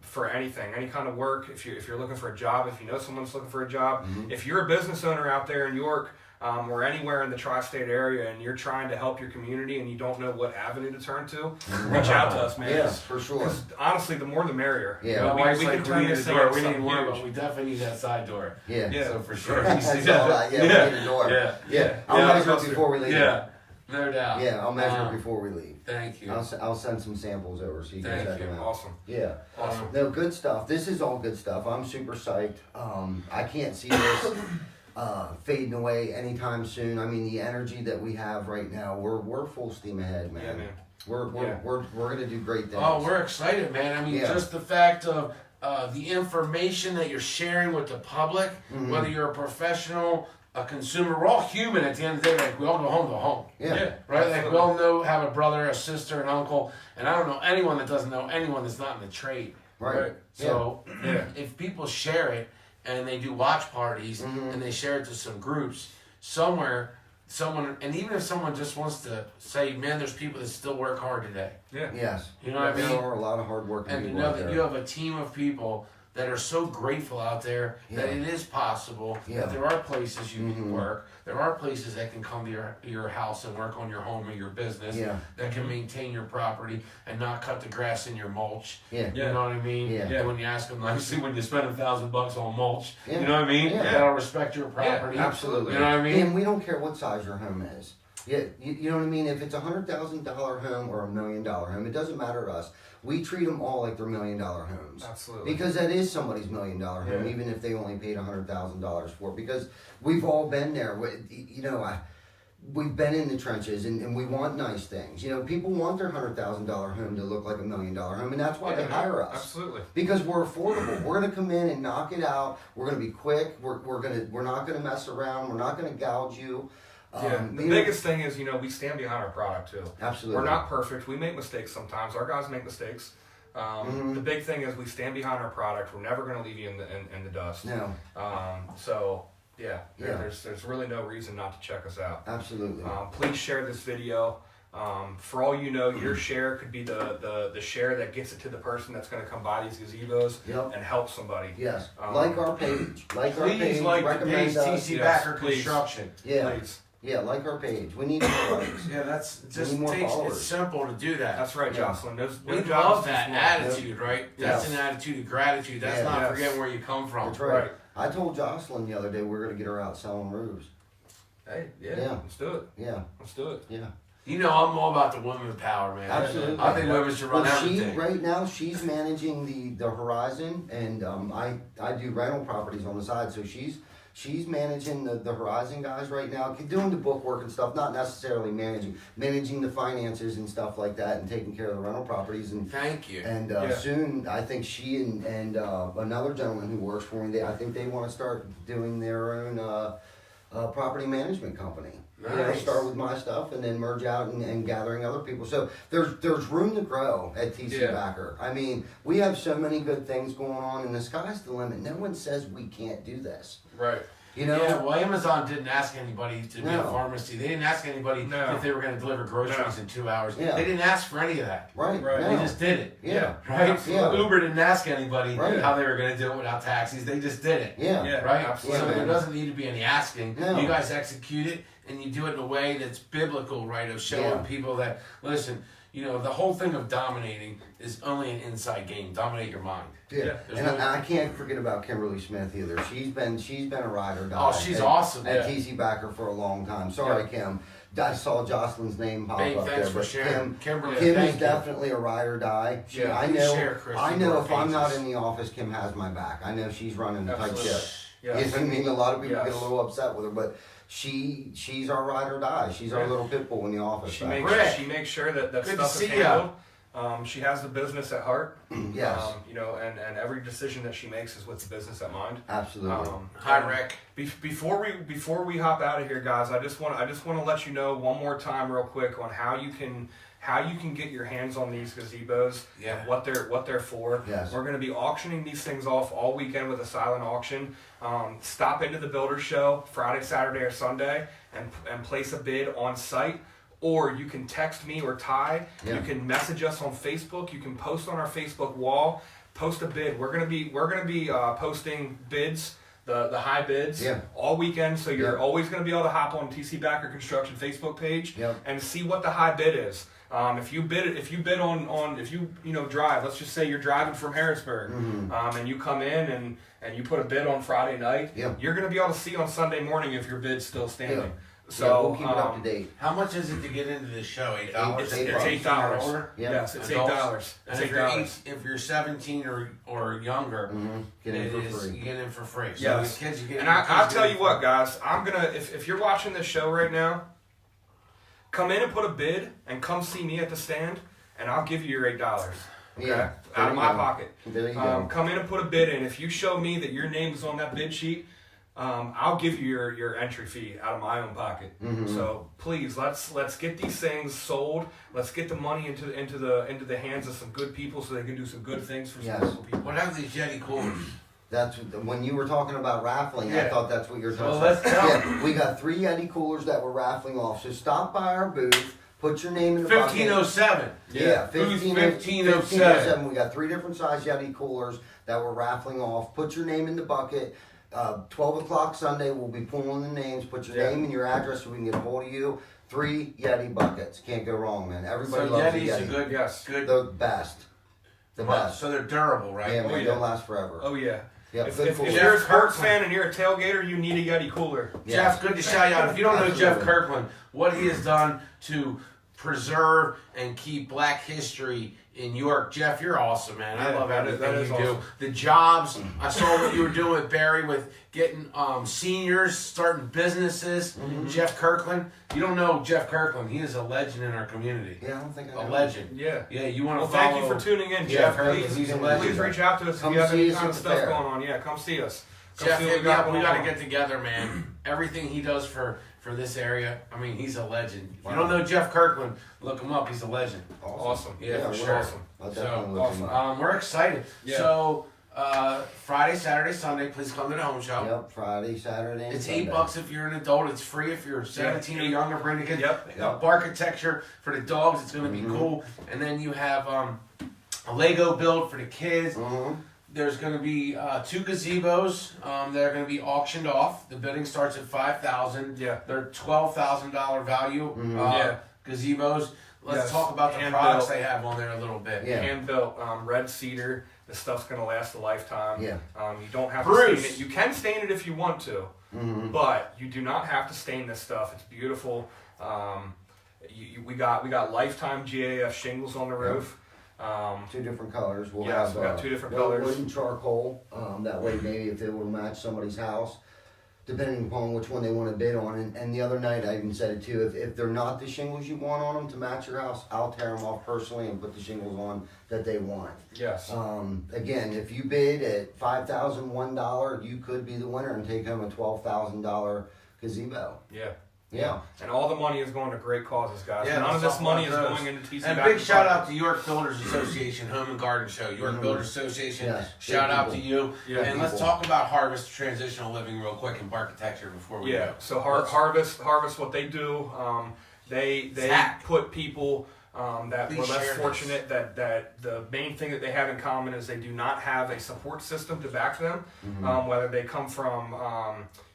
B: for anything, any kind of work. If you're looking for a job, if you know someone's looking for a job, if you're a business owner out there in York or anywhere in the tri-state area and you're trying to help your community and you don't know what avenue to turn to, reach out to us, man.
C: Yes, for sure.
B: 'Cause honestly, the more the merrier.
C: Yeah.
D: My wife's
B: we
D: like,
B: can
D: we
B: turn
D: need
B: this
D: a
B: thing
D: door.
B: into
D: We need
B: something
D: more,
B: huge.
D: but we definitely need that side door.
C: Yeah.
B: Yeah.
D: So for sure.
C: That's all that. Yeah, we need a door.
D: Yeah.
C: Yeah. I'll
D: Yeah,
C: measure it
B: trust you.
C: before we leave.
D: Yeah. No doubt.
C: Yeah, I'll measure it before we leave.
D: Thank you.
C: I'll send some samples over so you can
D: Thank
C: check
D: you.
C: them out.
B: Awesome.
C: Yeah.
B: Awesome.
C: No, good stuff. This is all good stuff. I'm super psyched. I can't see this fading away anytime soon. I mean, the energy that we have right now, we're full steam ahead, man.
B: Yeah, man.
C: We're
B: Yeah.
C: gonna do great things.
D: Oh, we're excited, man. I mean,
C: Yeah.
D: just the fact of the information that you're sharing with the public, whether you're a professional, a consumer, we're all human at the end of the day. Like, we all go home.
C: Yeah.
D: Right? Like, we
B: absolutely.
D: all have a brother, a sister, an uncle, and I don't know anyone that doesn't know anyone that's not in the trade.
C: Right.
D: So,
B: Yeah.
D: if people share it and they do watch parties and they share it to some groups, someone, and even if someone just wants to say, man, there's people that still work hard today.
B: Yeah.
C: Yes.
D: You know what I mean?
C: There are a lot of hardworking
D: And to
C: people
D: know
C: out
D: that
C: there.
D: you have a team of people that are so grateful out there that
C: Yeah.
D: it is possible,
C: Yeah.
D: that there are places you can work, there are places that can come to your house and work on your home or your business,
C: Yeah.
D: that can maintain your property and not cut the grass in your mulch.
C: Yeah.
D: You know what I mean?
C: Yeah.
D: And when you ask them nicely, when you spend $1,000 on mulch,
C: Yeah.
D: you know what I mean?
C: Yeah.
D: That'll respect your property.
B: absolutely.
D: You know what I mean?
C: And we don't care what size your home is. Yeah, you know what I mean? If it's a $100,000 home or $1 million home, it doesn't matter to us. We treat them all like they're $1 million homes.
B: Absolutely.
C: Because that is somebody's $1 million home,
B: Yeah.
C: even if they only paid $100,000 for it. Because we've all been there. You know, we've been in the trenches and we want nice things. You know, people want their $100,000 home to look like $1 million home, and that's why they hire us.
B: Absolutely.
C: Because we're affordable. We're gonna come in and knock it out. We're gonna be quick. We're not gonna mess around. We're not gonna gouge you.
B: Yeah. The biggest thing is, we stand behind our product too.
C: Absolutely.
B: We're not perfect. We make mistakes sometimes. Our guys make mistakes. The big thing is we stand behind our product. We're never going to leave you in the dust.
C: No.
B: So yeah,
C: Yeah.
B: there's really no reason not to check us out.
C: Absolutely.
B: Please share this video. For all you know, your share could be the share that gets it to the person that's going to come buy these gazebos
C: Yep.
B: and help somebody.
C: Yes. Like our page. Like our
D: Please
C: page.
D: like the
C: Recommend
D: page
C: us.
D: TC
B: Yes,
D: Backer
B: please.
D: Construction.
C: Yeah.
B: Please.
C: Yeah. Like our page. We need more likes.
D: Yeah, that's just
C: need more
D: takes.
C: followers.
D: It's simple to do that.
B: That's right,
C: Yeah.
B: Jocelyn. There's
D: We
B: no job
D: love
B: is too
D: that
B: small.
D: attitude, right? That's
C: Yes.
D: an attitude of gratitude. That's
C: Yeah.
D: not
B: Yes.
D: forgetting where you come from.
C: That's right.
B: Right.
C: I told Jocelyn the other day we're gonna get her out selling roofs.
B: Hey, yeah,
C: Yeah.
B: let's do it.
C: Yeah,
B: Let's do it.
C: yeah.
D: You know, I'm all about the women power, man.
C: Absolutely.
D: I think women should run
C: Well,
D: everything.
C: right now she's managing the Horizon, and I do rental properties on the side, so she's managing the Horizon guys right now, doing the book work and stuff, not necessarily managing the finances and stuff like that, and taking care of the rental properties. And
D: Thank you.
C: and soon I think she and another gentleman who works for me, I think they want to start doing their own property management company. You know,
D: Nice.
C: start with my stuff and then merge out and gathering other people. So there's room to grow at TC
B: Yeah.
C: Backer. I mean, we have so many good things going on, and the sky's the limit. No one says we can't do this.
B: Right.
C: You know?
D: Yeah, well, Amazon didn't ask anybody to be a
C: No.
D: pharmacy. They didn't ask anybody
B: No.
D: if they were going to deliver groceries
B: No.
D: in 2 hours.
C: Yeah.
D: They didn't ask for any of that.
C: Right.
B: Right.
C: No.
D: They just did it.
C: Yeah.
D: Right?
C: Yeah.
D: Uber didn't ask anybody
C: Right.
D: how they were going to do it without taxis. They just did it.
C: Yeah.
B: Yeah.
D: Right?
B: Absolutely.
D: So
C: Yeah,
D: there
C: man.
D: doesn't need to be any asking.
C: No.
D: You guys execute it, and you do it in a way that's biblical, right? Of showing
C: Yeah.
D: people that, listen, you know, the whole thing of dominating is only an inside game. Dominate your mind.
C: Yeah.
B: Yeah.
C: And I can't forget about Kimberly Smith either. She's been a ride or die.
D: Oh, she's awesome.
C: At
B: Yeah.
C: TC Backer for a long time. Sorry, Kim. I saw Jocelyn's name pop
D: Babe,
C: up
D: thanks
C: there,
D: for
C: but
D: sharing. Kimberly,
C: Kim
D: thank
C: is
D: you.
C: definitely a ride or die.
B: Yeah,
C: I
D: please
C: know.
D: share, Chris,
C: I
D: your
C: know if I'm not
D: pages.
C: in the office, Kim has my back. I know she's running a tight
B: Absolutely.
C: ship.
B: Yes.
C: You know what I mean? A lot of people
B: Yes.
C: get a little upset with her, but she's our ride or die. She's our
B: Yeah.
C: little pit bull in the office.
B: She
C: back
B: makes
D: Rick,
B: she makes sure that
D: good to
B: stuff is
D: see ya.
B: handled. She has the business at heart.
C: Yes,
B: You know, and every decision that she makes is with the business at mind.
C: absolutely.
D: Hi, Rick.
B: Before we hop out of here, guys, I just want to let you know one more time, real quick, on how you can get your hands on these gazebos.
D: Yeah.
B: What they're for.
C: Yes.
B: We're going to be auctioning these things off all weekend with a silent auction. Stop into the Builder Show Friday, Saturday, or Sunday, and place a bid on site. Or you can text me or Ty.
C: Yeah.
B: You can message us on Facebook. You can post on our Facebook wall. Post a bid. We're gonna be posting bids, the high bids,
C: Yeah.
B: all weekend. So you're
C: Yeah.
B: always gonna be able to hop on TC Backer Construction Facebook page
C: Yep.
B: and see what the high bid is. If you bid on if you drive, let's just say you're driving from Harrisburg, and you come in and you put a bid on Friday night,
C: Yeah.
B: you're gonna be able to see on Sunday morning if your bid's still standing.
C: Yeah.
B: So
C: Yeah, we'll keep it up to date.
D: How much is it to get into this show? $8?
B: It's
C: $8.
B: $8.
C: Yeah.
B: Yes, it's
D: Adults.
B: $8.
D: And
B: It's
D: if you're
B: $8.
D: if you're 17 or younger,
C: Get in
D: it
C: for
D: is-
C: free.
D: you get in for free. So
B: Yes.
D: your kids, you get
B: And
D: your
B: I'll
D: kids
B: tell
D: get
B: you
D: in
B: what,
D: for
B: guys, I'm gonna if you're watching this show right now, come in and put a bid and come see me at the stand, and I'll give you your $8. Okay,
C: Yeah, there
B: out of
C: you
B: my
C: go.
B: pocket.
C: There you go.
B: Come in and put a bid in. If you show me that your name is on that bid sheet, I'll give you your entry fee out of my own pocket. So please, let's get these things sold. Let's get the money into the hands of some good people so they can do some good things for some
C: Yes.
B: local people.
D: What happened to these Yeti coolers?
C: That's when you were talking about raffling. I
B: Yeah.
C: thought that's what you were talking
D: Well,
C: about.
D: let's tell
C: Yeah, we got 3 Yeti coolers that we're raffling off. So stop by our booth, put your name in the bucket.
D: 1507.
C: Yeah,
D: Booth
C: 1507.
D: 1507.
C: We got 3 different size Yeti coolers that we're raffling off. Put your name in the bucket. 12 o'clock Sunday, we'll be pulling the names. Put your
B: Yeah.
C: name and your address so we can get a hold of you. 3 Yeti buckets. Can't go wrong, man. Everybody
D: So
C: loves a
D: Yeti's a
C: Yeti.
D: good,
B: Yes.
D: good.
C: The best. The best.
D: So they're durable, right?
C: Yeah, man,
B: Oh, yeah.
C: they'll last forever.
B: Oh yeah.
C: Yeah,
B: If,
C: good
B: if,
C: coolers.
B: if you're a
D: Jeff
B: sports
D: Kirkland.
B: fan and you're a tailgater, you need a Yeti cooler.
C: Yeah.
D: Jeff, good to shout you out. If you don't know Jeff
C: Absolutely.
D: Kirkland, what he has done to preserve and keep Black history in York, Jeff, you're awesome, man. I
B: Yeah,
D: love
B: that is-
D: everything
B: that is
D: you do.
B: awesome.
D: The jobs, I saw what you were doing with Barry with getting seniors starting businesses.
C: Mm-hmm.
D: Jeff Kirkland, you don't know Jeff Kirkland. He is a legend in our community.
C: Yeah, I don't think I know.
D: A legend.
B: Yeah.
D: Yeah, you want to
B: Well,
D: follow.
B: thank you for tuning in,
D: Jeff
B: Jeff.
D: Kirkland,
B: Please,
D: he's a
C: please
D: legend.
B: please reach out to us if
C: Come
B: you have
C: see
B: any
C: us
B: kind
C: at
B: of
C: the
B: stuff
C: fair.
B: going on. Yeah, come see us. Come
D: Jeff,
B: see what
D: hit me up. We
B: going
D: got to
B: on.
D: get together, man. Everything he does for this area, I mean, he's a legend. If
C: Wow.
D: you don't know Jeff Kirkland, look him up. He's a legend.
B: Awesome.
D: Yeah, for
C: we're
D: sure.
C: awesome. I'll definitely
D: So,
C: look him up.
D: we're excited.
B: Yeah.
D: So, Friday, Saturday, Sunday, please come to the home show.
C: Yep, Friday, Saturday, and
D: It's
C: Sunday.
D: $8 if you're an adult. It's free if you're 17 or younger. Bring the kids.
B: Yep.
D: Architecture for the dogs. It's going to be cool. And then you have a Lego build for the kids.
C: Mhm.
D: There's going to be 2 gazebos that are going to be auctioned off. The bidding starts at $5,000.
B: Yeah.
D: They're $12,000 value
B: Yeah.
D: gazebos. Let's
B: Yes.
D: talk about the
B: Hand
D: products
B: built.
D: they have on there a little bit.
C: Yeah.
B: Hand built red cedar. This stuff's gonna last a lifetime.
C: Yeah.
B: You don't have
D: Bruce.
B: to stain it. You can stain it if you want to, but you do not have to stain this stuff. It's beautiful. We got lifetime GAF shingles on the roof.
C: 2 different colors. We'll
B: Yes,
C: have
B: we got 2 different
C: wood
B: colors.
C: and charcoal. That way, maybe if it will match somebody's house, depending upon which one they want to bid on. And the other night, I even said it too. If they're not the shingles you want on them to match your house, I'll tear them off personally and put the shingles on that they want.
B: Yes.
C: Again, if you bid at $5,001, you could be the winner and take home a $12,000 gazebo.
B: Yeah.
C: Yeah.
B: And all the money is going to great causes, guys.
D: Yeah,
B: None of
D: let's
B: this
D: talk
B: money is
D: about those.
B: going into TC.
D: And big shout out to York Builders Association Home and Garden Show. York Builders Association,
C: Yes,
D: shout
C: good
D: out to
C: people.
D: you.
B: Yeah,
D: and let's
C: people.
D: talk about Harvest Transitional Living real quick and architecture before we
B: Yeah.
D: go.
B: So Harvest, what they do, they
D: Zach.
B: put people that
D: Please
B: were less
D: share this.
B: fortunate. That the main thing that they have in common is they do not have a support system to back them. Whether they come from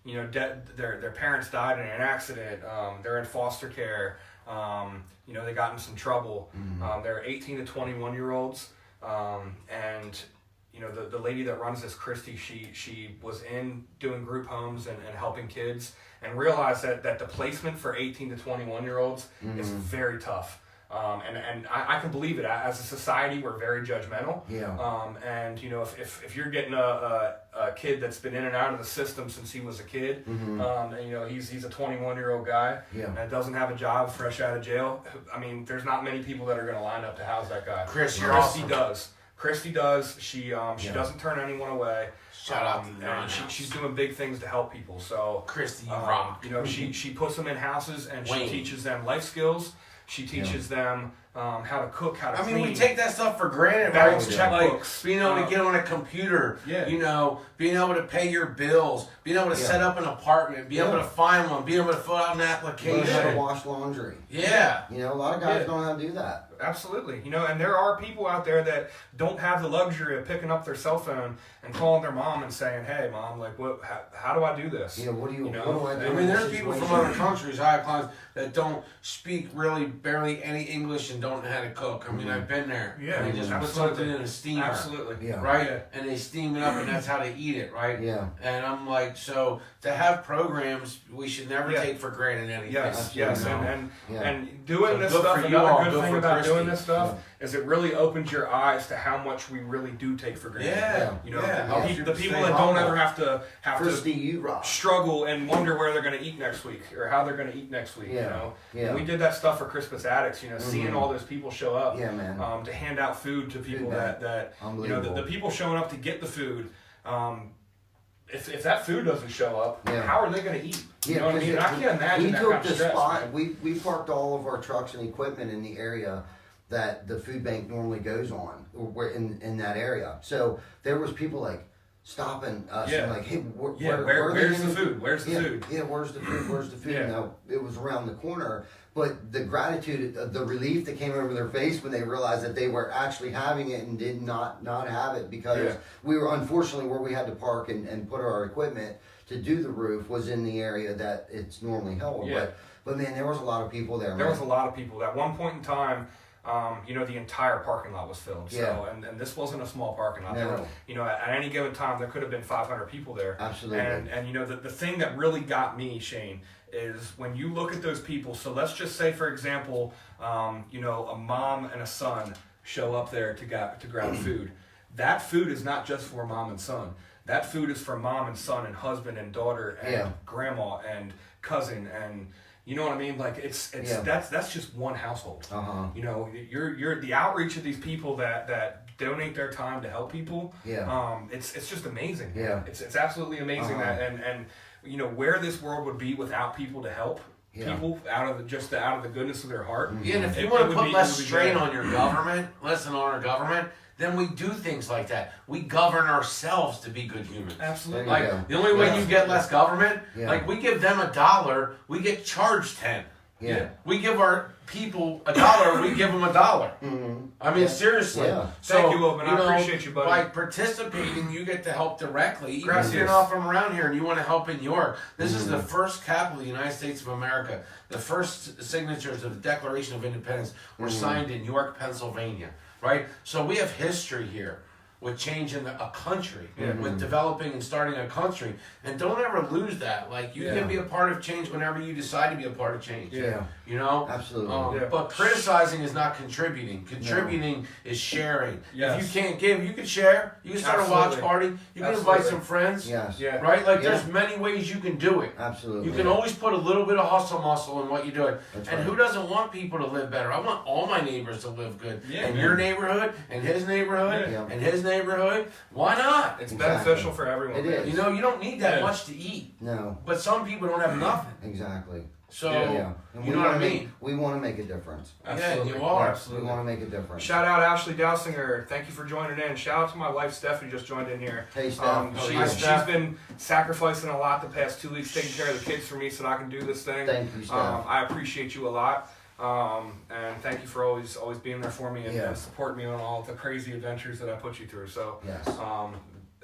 B: their parents died in an accident, they're in foster care, they got in some trouble. They're 18 to 21-year-olds, and the lady that runs this, Christy, she was in doing group homes and helping kids, and realized that the placement for 18 to 21-year-olds is very tough. And I can believe it. As a society, we're very judgmental.
C: Yeah.
B: And if you're getting a kid that's been in and out of the system since he was a kid, and he's a 21-year-old guy that doesn't have a job, fresh out of jail. I mean, there's not many people that are going to line up to house that guy.
D: Chris, you're
B: Christy
D: awesome.
B: does. Christy does. She doesn't turn anyone away.
D: Shout out to the
B: and she's doing big things to help people. So
D: Christy, you rock.
B: she puts them in houses and
D: Wayne.
B: she teaches them life skills. She teaches them how to cook, how to clean.
D: We take that stuff for granted,
B: Balance
D: right?
B: checkbooks.
D: Like being able to get on a computer,
B: Yeah.
D: Being able to pay your bills, being able to set up an apartment, being able to find one, being able to fill out an
C: Learn how to
D: application.
C: wash laundry.
D: Yeah.
C: A lot of guys
B: Yeah.
C: don't know how to do that.
B: Absolutely. And there are people out there that don't have the luxury of picking up their cell phone and calling their mom and saying, "Hey, mom, like, how do I do this?"
C: What do I do?
D: There's people from other countries, high clients, that don't speak really barely any English and don't know how to cook. I've been there.
B: Yeah,
D: And they just put
B: absolutely.
D: something in a steamer.
B: Absolutely.
C: Yeah.
D: Right?
B: Yeah.
D: And they steam it up, and that's how they eat it, right?
C: Yeah.
D: And I'm like, so to have programs, we should never
B: Yeah.
D: take for granted anything.
B: Yes,
C: Yeah.
B: yes,
C: Yeah.
B: and doing
D: So
B: this
D: good
B: stuff.
D: for you all,
B: Another good
D: good
B: thing
D: for
B: about
D: Christy.
B: doing this stuff is it really opens your eyes to how much we really do take for granted.
D: Yeah.
B: The people that don't ever have to
C: Christy, you rock.
B: struggle and wonder where they're going to eat next week or how they're going to eat next week.
C: Yeah.
B: And we did that stuff for Christmas Addicts. Seeing all those people show up.
C: Yeah, man.
B: To hand out food to people
C: man.
B: that
C: Unbelievable.
B: the people showing up to get the food. If that food doesn't show up,
C: Yeah.
B: how are they going to eat? You know what I mean? And I can't imagine
C: we
B: that
C: took
B: kind of
C: the
B: stress.
C: spot.
B: man.
C: We parked all of our trucks and equipment in the area that the food bank normally goes on, or where in that area. So there was people like stopping us and like, hey, where are they
B: where's the
C: gonna-
B: food? Where's the food?
C: Yeah, where's the food? Where's the food?
B: Yeah.
C: Now it was around the corner, but the gratitude, the relief that came over their face when they realized that they were actually having it and did not have it because we were unfortunately where we had to park and put our equipment to do the roof was in the area that it's normally held.
B: Yeah.
C: But man, there was a lot of people there.
B: There
C: man.
B: was a lot of people. At one point in time, the entire parking lot was filled. So,
C: Yeah.
B: and this wasn't a small parking lot.
C: No.
B: There were, at any given time, there could have been 500 people there.
C: Absolutely.
B: And the thing that really got me, Shane, is when you look at those people. So let's just say, for example, a mom and a son show up there to grab food. That food is not just for mom and son. That food is for mom and son and husband and daughter and grandma and cousin and you know what I mean? Like it's that's just one household. You're the outreach of these people that donate their time to help people. It's just amazing. It's absolutely amazing that and where this world would be without people to help people out of the goodness of their heart.
D: Yeah, and if you
B: It
D: want
B: would
D: to put
B: be-
D: less
B: it would be
D: strain
B: great.
D: on your government, on our government, then we do things like that. We govern ourselves to be good humans.
B: Absolutely.
C: There you
D: Like
C: go.
D: the only way you get less government,
C: Yeah.
D: we give them $1, we get charged 10.
C: Yeah.
D: We give our people $1, we give them $1. I mean, seriously.
C: Yeah.
D: So,
B: Thank you, Oben. I appreciate you, buddy.
D: By participating, you get to help directly. Even
B: Gracias.
D: if you're not from around here and you want to help in York, this is the first capital of the United States of America. The first signatures of the Declaration of Independence were signed in York, Pennsylvania. Right? So we have history here. with changing a country, with developing and starting a country. And don't ever lose that. Like, you can be a part of change whenever you decide to be a part of change.
C: Yeah.
D: You know?
C: Absolutely.
D: But criticizing is not contributing. Contributing is sharing.
B: Yes.
D: If you can't give, you can share. You can start a watch party. You can invite some friends.
C: Yes.
B: Yeah.
D: Right? Like, there's many ways you can do it.
C: Absolutely.
D: You can always put a little bit of hustle muscle in what you're doing.
C: That's
D: and
C: right.
D: who doesn't want people to live better? I want all my neighbors to live good.
B: Yeah,
D: and
B: man.
D: your neighborhood, and his neighborhood,
C: Yeah.
D: and his neighborhood. Why not?
B: It's
C: Exactly.
B: beneficial for everyone.
C: It is.
D: You know, you don't need that
B: Yeah.
D: much to eat.
C: No.
D: But some people don't have nothing.
C: Exactly.
D: So,
C: Yeah. And
D: you
C: we
D: know what I
C: wanna
D: mean?
C: make- we want to make a difference.
B: Absolutely.
D: Yeah, you are.
B: Absolutely.
C: We want to make a difference.
B: Shout out Ashley Dowsinger. Thank you for joining in. Shout out to my wife Steph who just joined in here.
C: Hey, Steph.
B: She's been sacrificing a lot the past 2 weeks, taking care of the kids for me so that I can do this thing.
C: Thank you, Steph.
B: I appreciate you a lot. And thank you for always being there for me and,
C: Yeah.
B: and supporting me on all the crazy adventures that I put you through. So
C: Yes.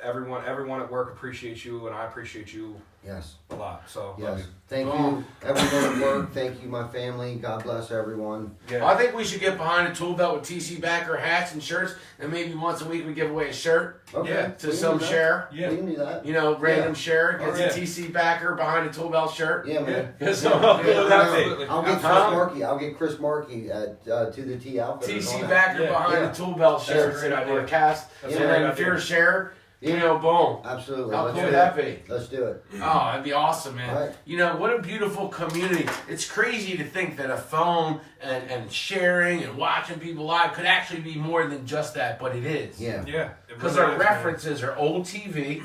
B: everyone at work appreciates you, and I appreciate you
C: Yes.
B: a lot. So love
C: Yes.
B: you.
C: Thank you, everyone at work. Thank you, my family. God bless everyone.
D: I think we should get behind a tool belt with TC backer hats and shirts, and maybe once a week we give away a shirt
C: Okay.
B: Yeah,
D: to
C: we
D: some
C: can do that.
D: share.
B: Yeah.
C: We can do that.
D: You know, random share gets
B: Yeah.
D: a TC backer behind a tool belt shirt.
C: Yeah, man.
D: So,
B: Absolutely.
C: I'll get Chris
B: Absolutely.
C: Markey. I'll get Chris Markey at to the T outfit.
D: TC backer
B: Yeah.
D: behind
C: Yeah.
D: the tool belt
B: That's a
D: shirts
B: great
D: or
B: idea.
D: cast.
B: That's
D: and
C: a
D: then
B: great
D: if you're a
B: idea.
D: share, you
C: Yeah.
D: know, boom.
C: Absolutely.
D: How
C: Let's
D: cool
C: do
D: would
C: it.
D: that be?
C: Let's do it.
D: Oh, that'd be awesome, man.
C: Right.
D: You know, what a beautiful community. It's crazy to think that a phone and sharing and watching people live could actually be more than just that, but it is.
C: Yeah.
B: Yeah. it
D: Because
B: really
D: our
B: is, man.
D: references are old TV,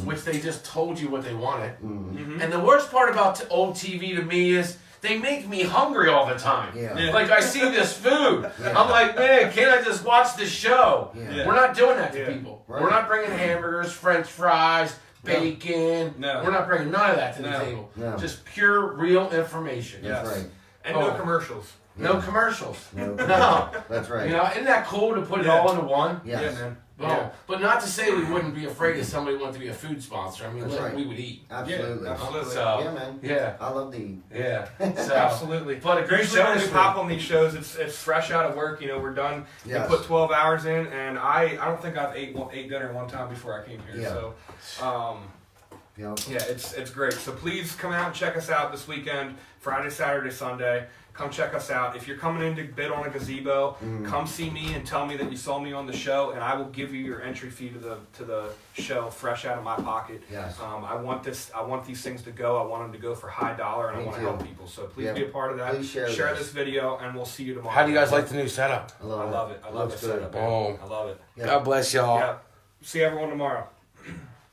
D: which they just told you what they wanted.
B: Mhm.
D: And the worst part about old TV to me is they make me hungry all the time.
C: Yeah.
B: Yeah.
D: Like, I see this food.
C: Yeah.
D: I'm like, man, can't I just watch the show?
C: Yeah.
D: We're not doing that to
B: Yeah.
D: people.
C: Right.
D: We're not bringing hamburgers, French fries, bacon.
B: No.
D: We're not bringing none of that to the
B: No.
D: table.
C: No.
D: Just pure, real information.
B: Yeah.
C: That's
B: Yes.
C: right.
B: And
D: Oh.
B: no commercials.
D: No
C: Yeah.
D: commercials.
C: No.
D: No.
C: That's right.
D: You know, isn't that cool to put it
B: Yeah.
D: all into one?
C: Yes.
B: Yeah, man.
D: Boom.
B: Yeah.
D: But not to say we wouldn't be afraid if somebody wanted to be a food sponsor. I mean,
C: That's
D: look,
C: right.
D: we would eat.
C: Absolutely.
B: Yeah, absolutely.
D: So,
C: Yeah, man.
D: yeah,
C: I love to eat.
D: yeah. So,
B: Absolutely.
D: But a great
B: Usually
D: show
B: when we
D: this
B: pop
D: week.
B: on these shows, it's fresh out of work. You know, we're done.
C: Yes.
B: We put 12 hours in, and I don't think I've ate dinner one time before I came here.
C: Yeah.
B: So,
C: You know?
B: yeah, it's great. So please come out and check us out this weekend, Friday, Saturday, Sunday. Come check us out. If you're coming in to bid on a gazebo, come see me and tell me that you saw me on the show, and I will give you your entry fee to the show, fresh out of my pocket.
C: Yes.
B: I want these things to go. I want them to go for high dollar, and I
C: Me
B: want to
C: too.
B: help people. So please
C: Yeah.
B: be a part of that.
C: Please share
B: this
C: this.
B: video, and we'll see you tomorrow.
D: How do you guys like the new setup?
C: I
B: I
C: love it.
B: love it. I love
C: Looks
B: the
C: good.
B: setup. man.
D: Oh.
B: I love it.
C: Yeah.
D: God bless y'all.
B: Yeah. See everyone tomorrow.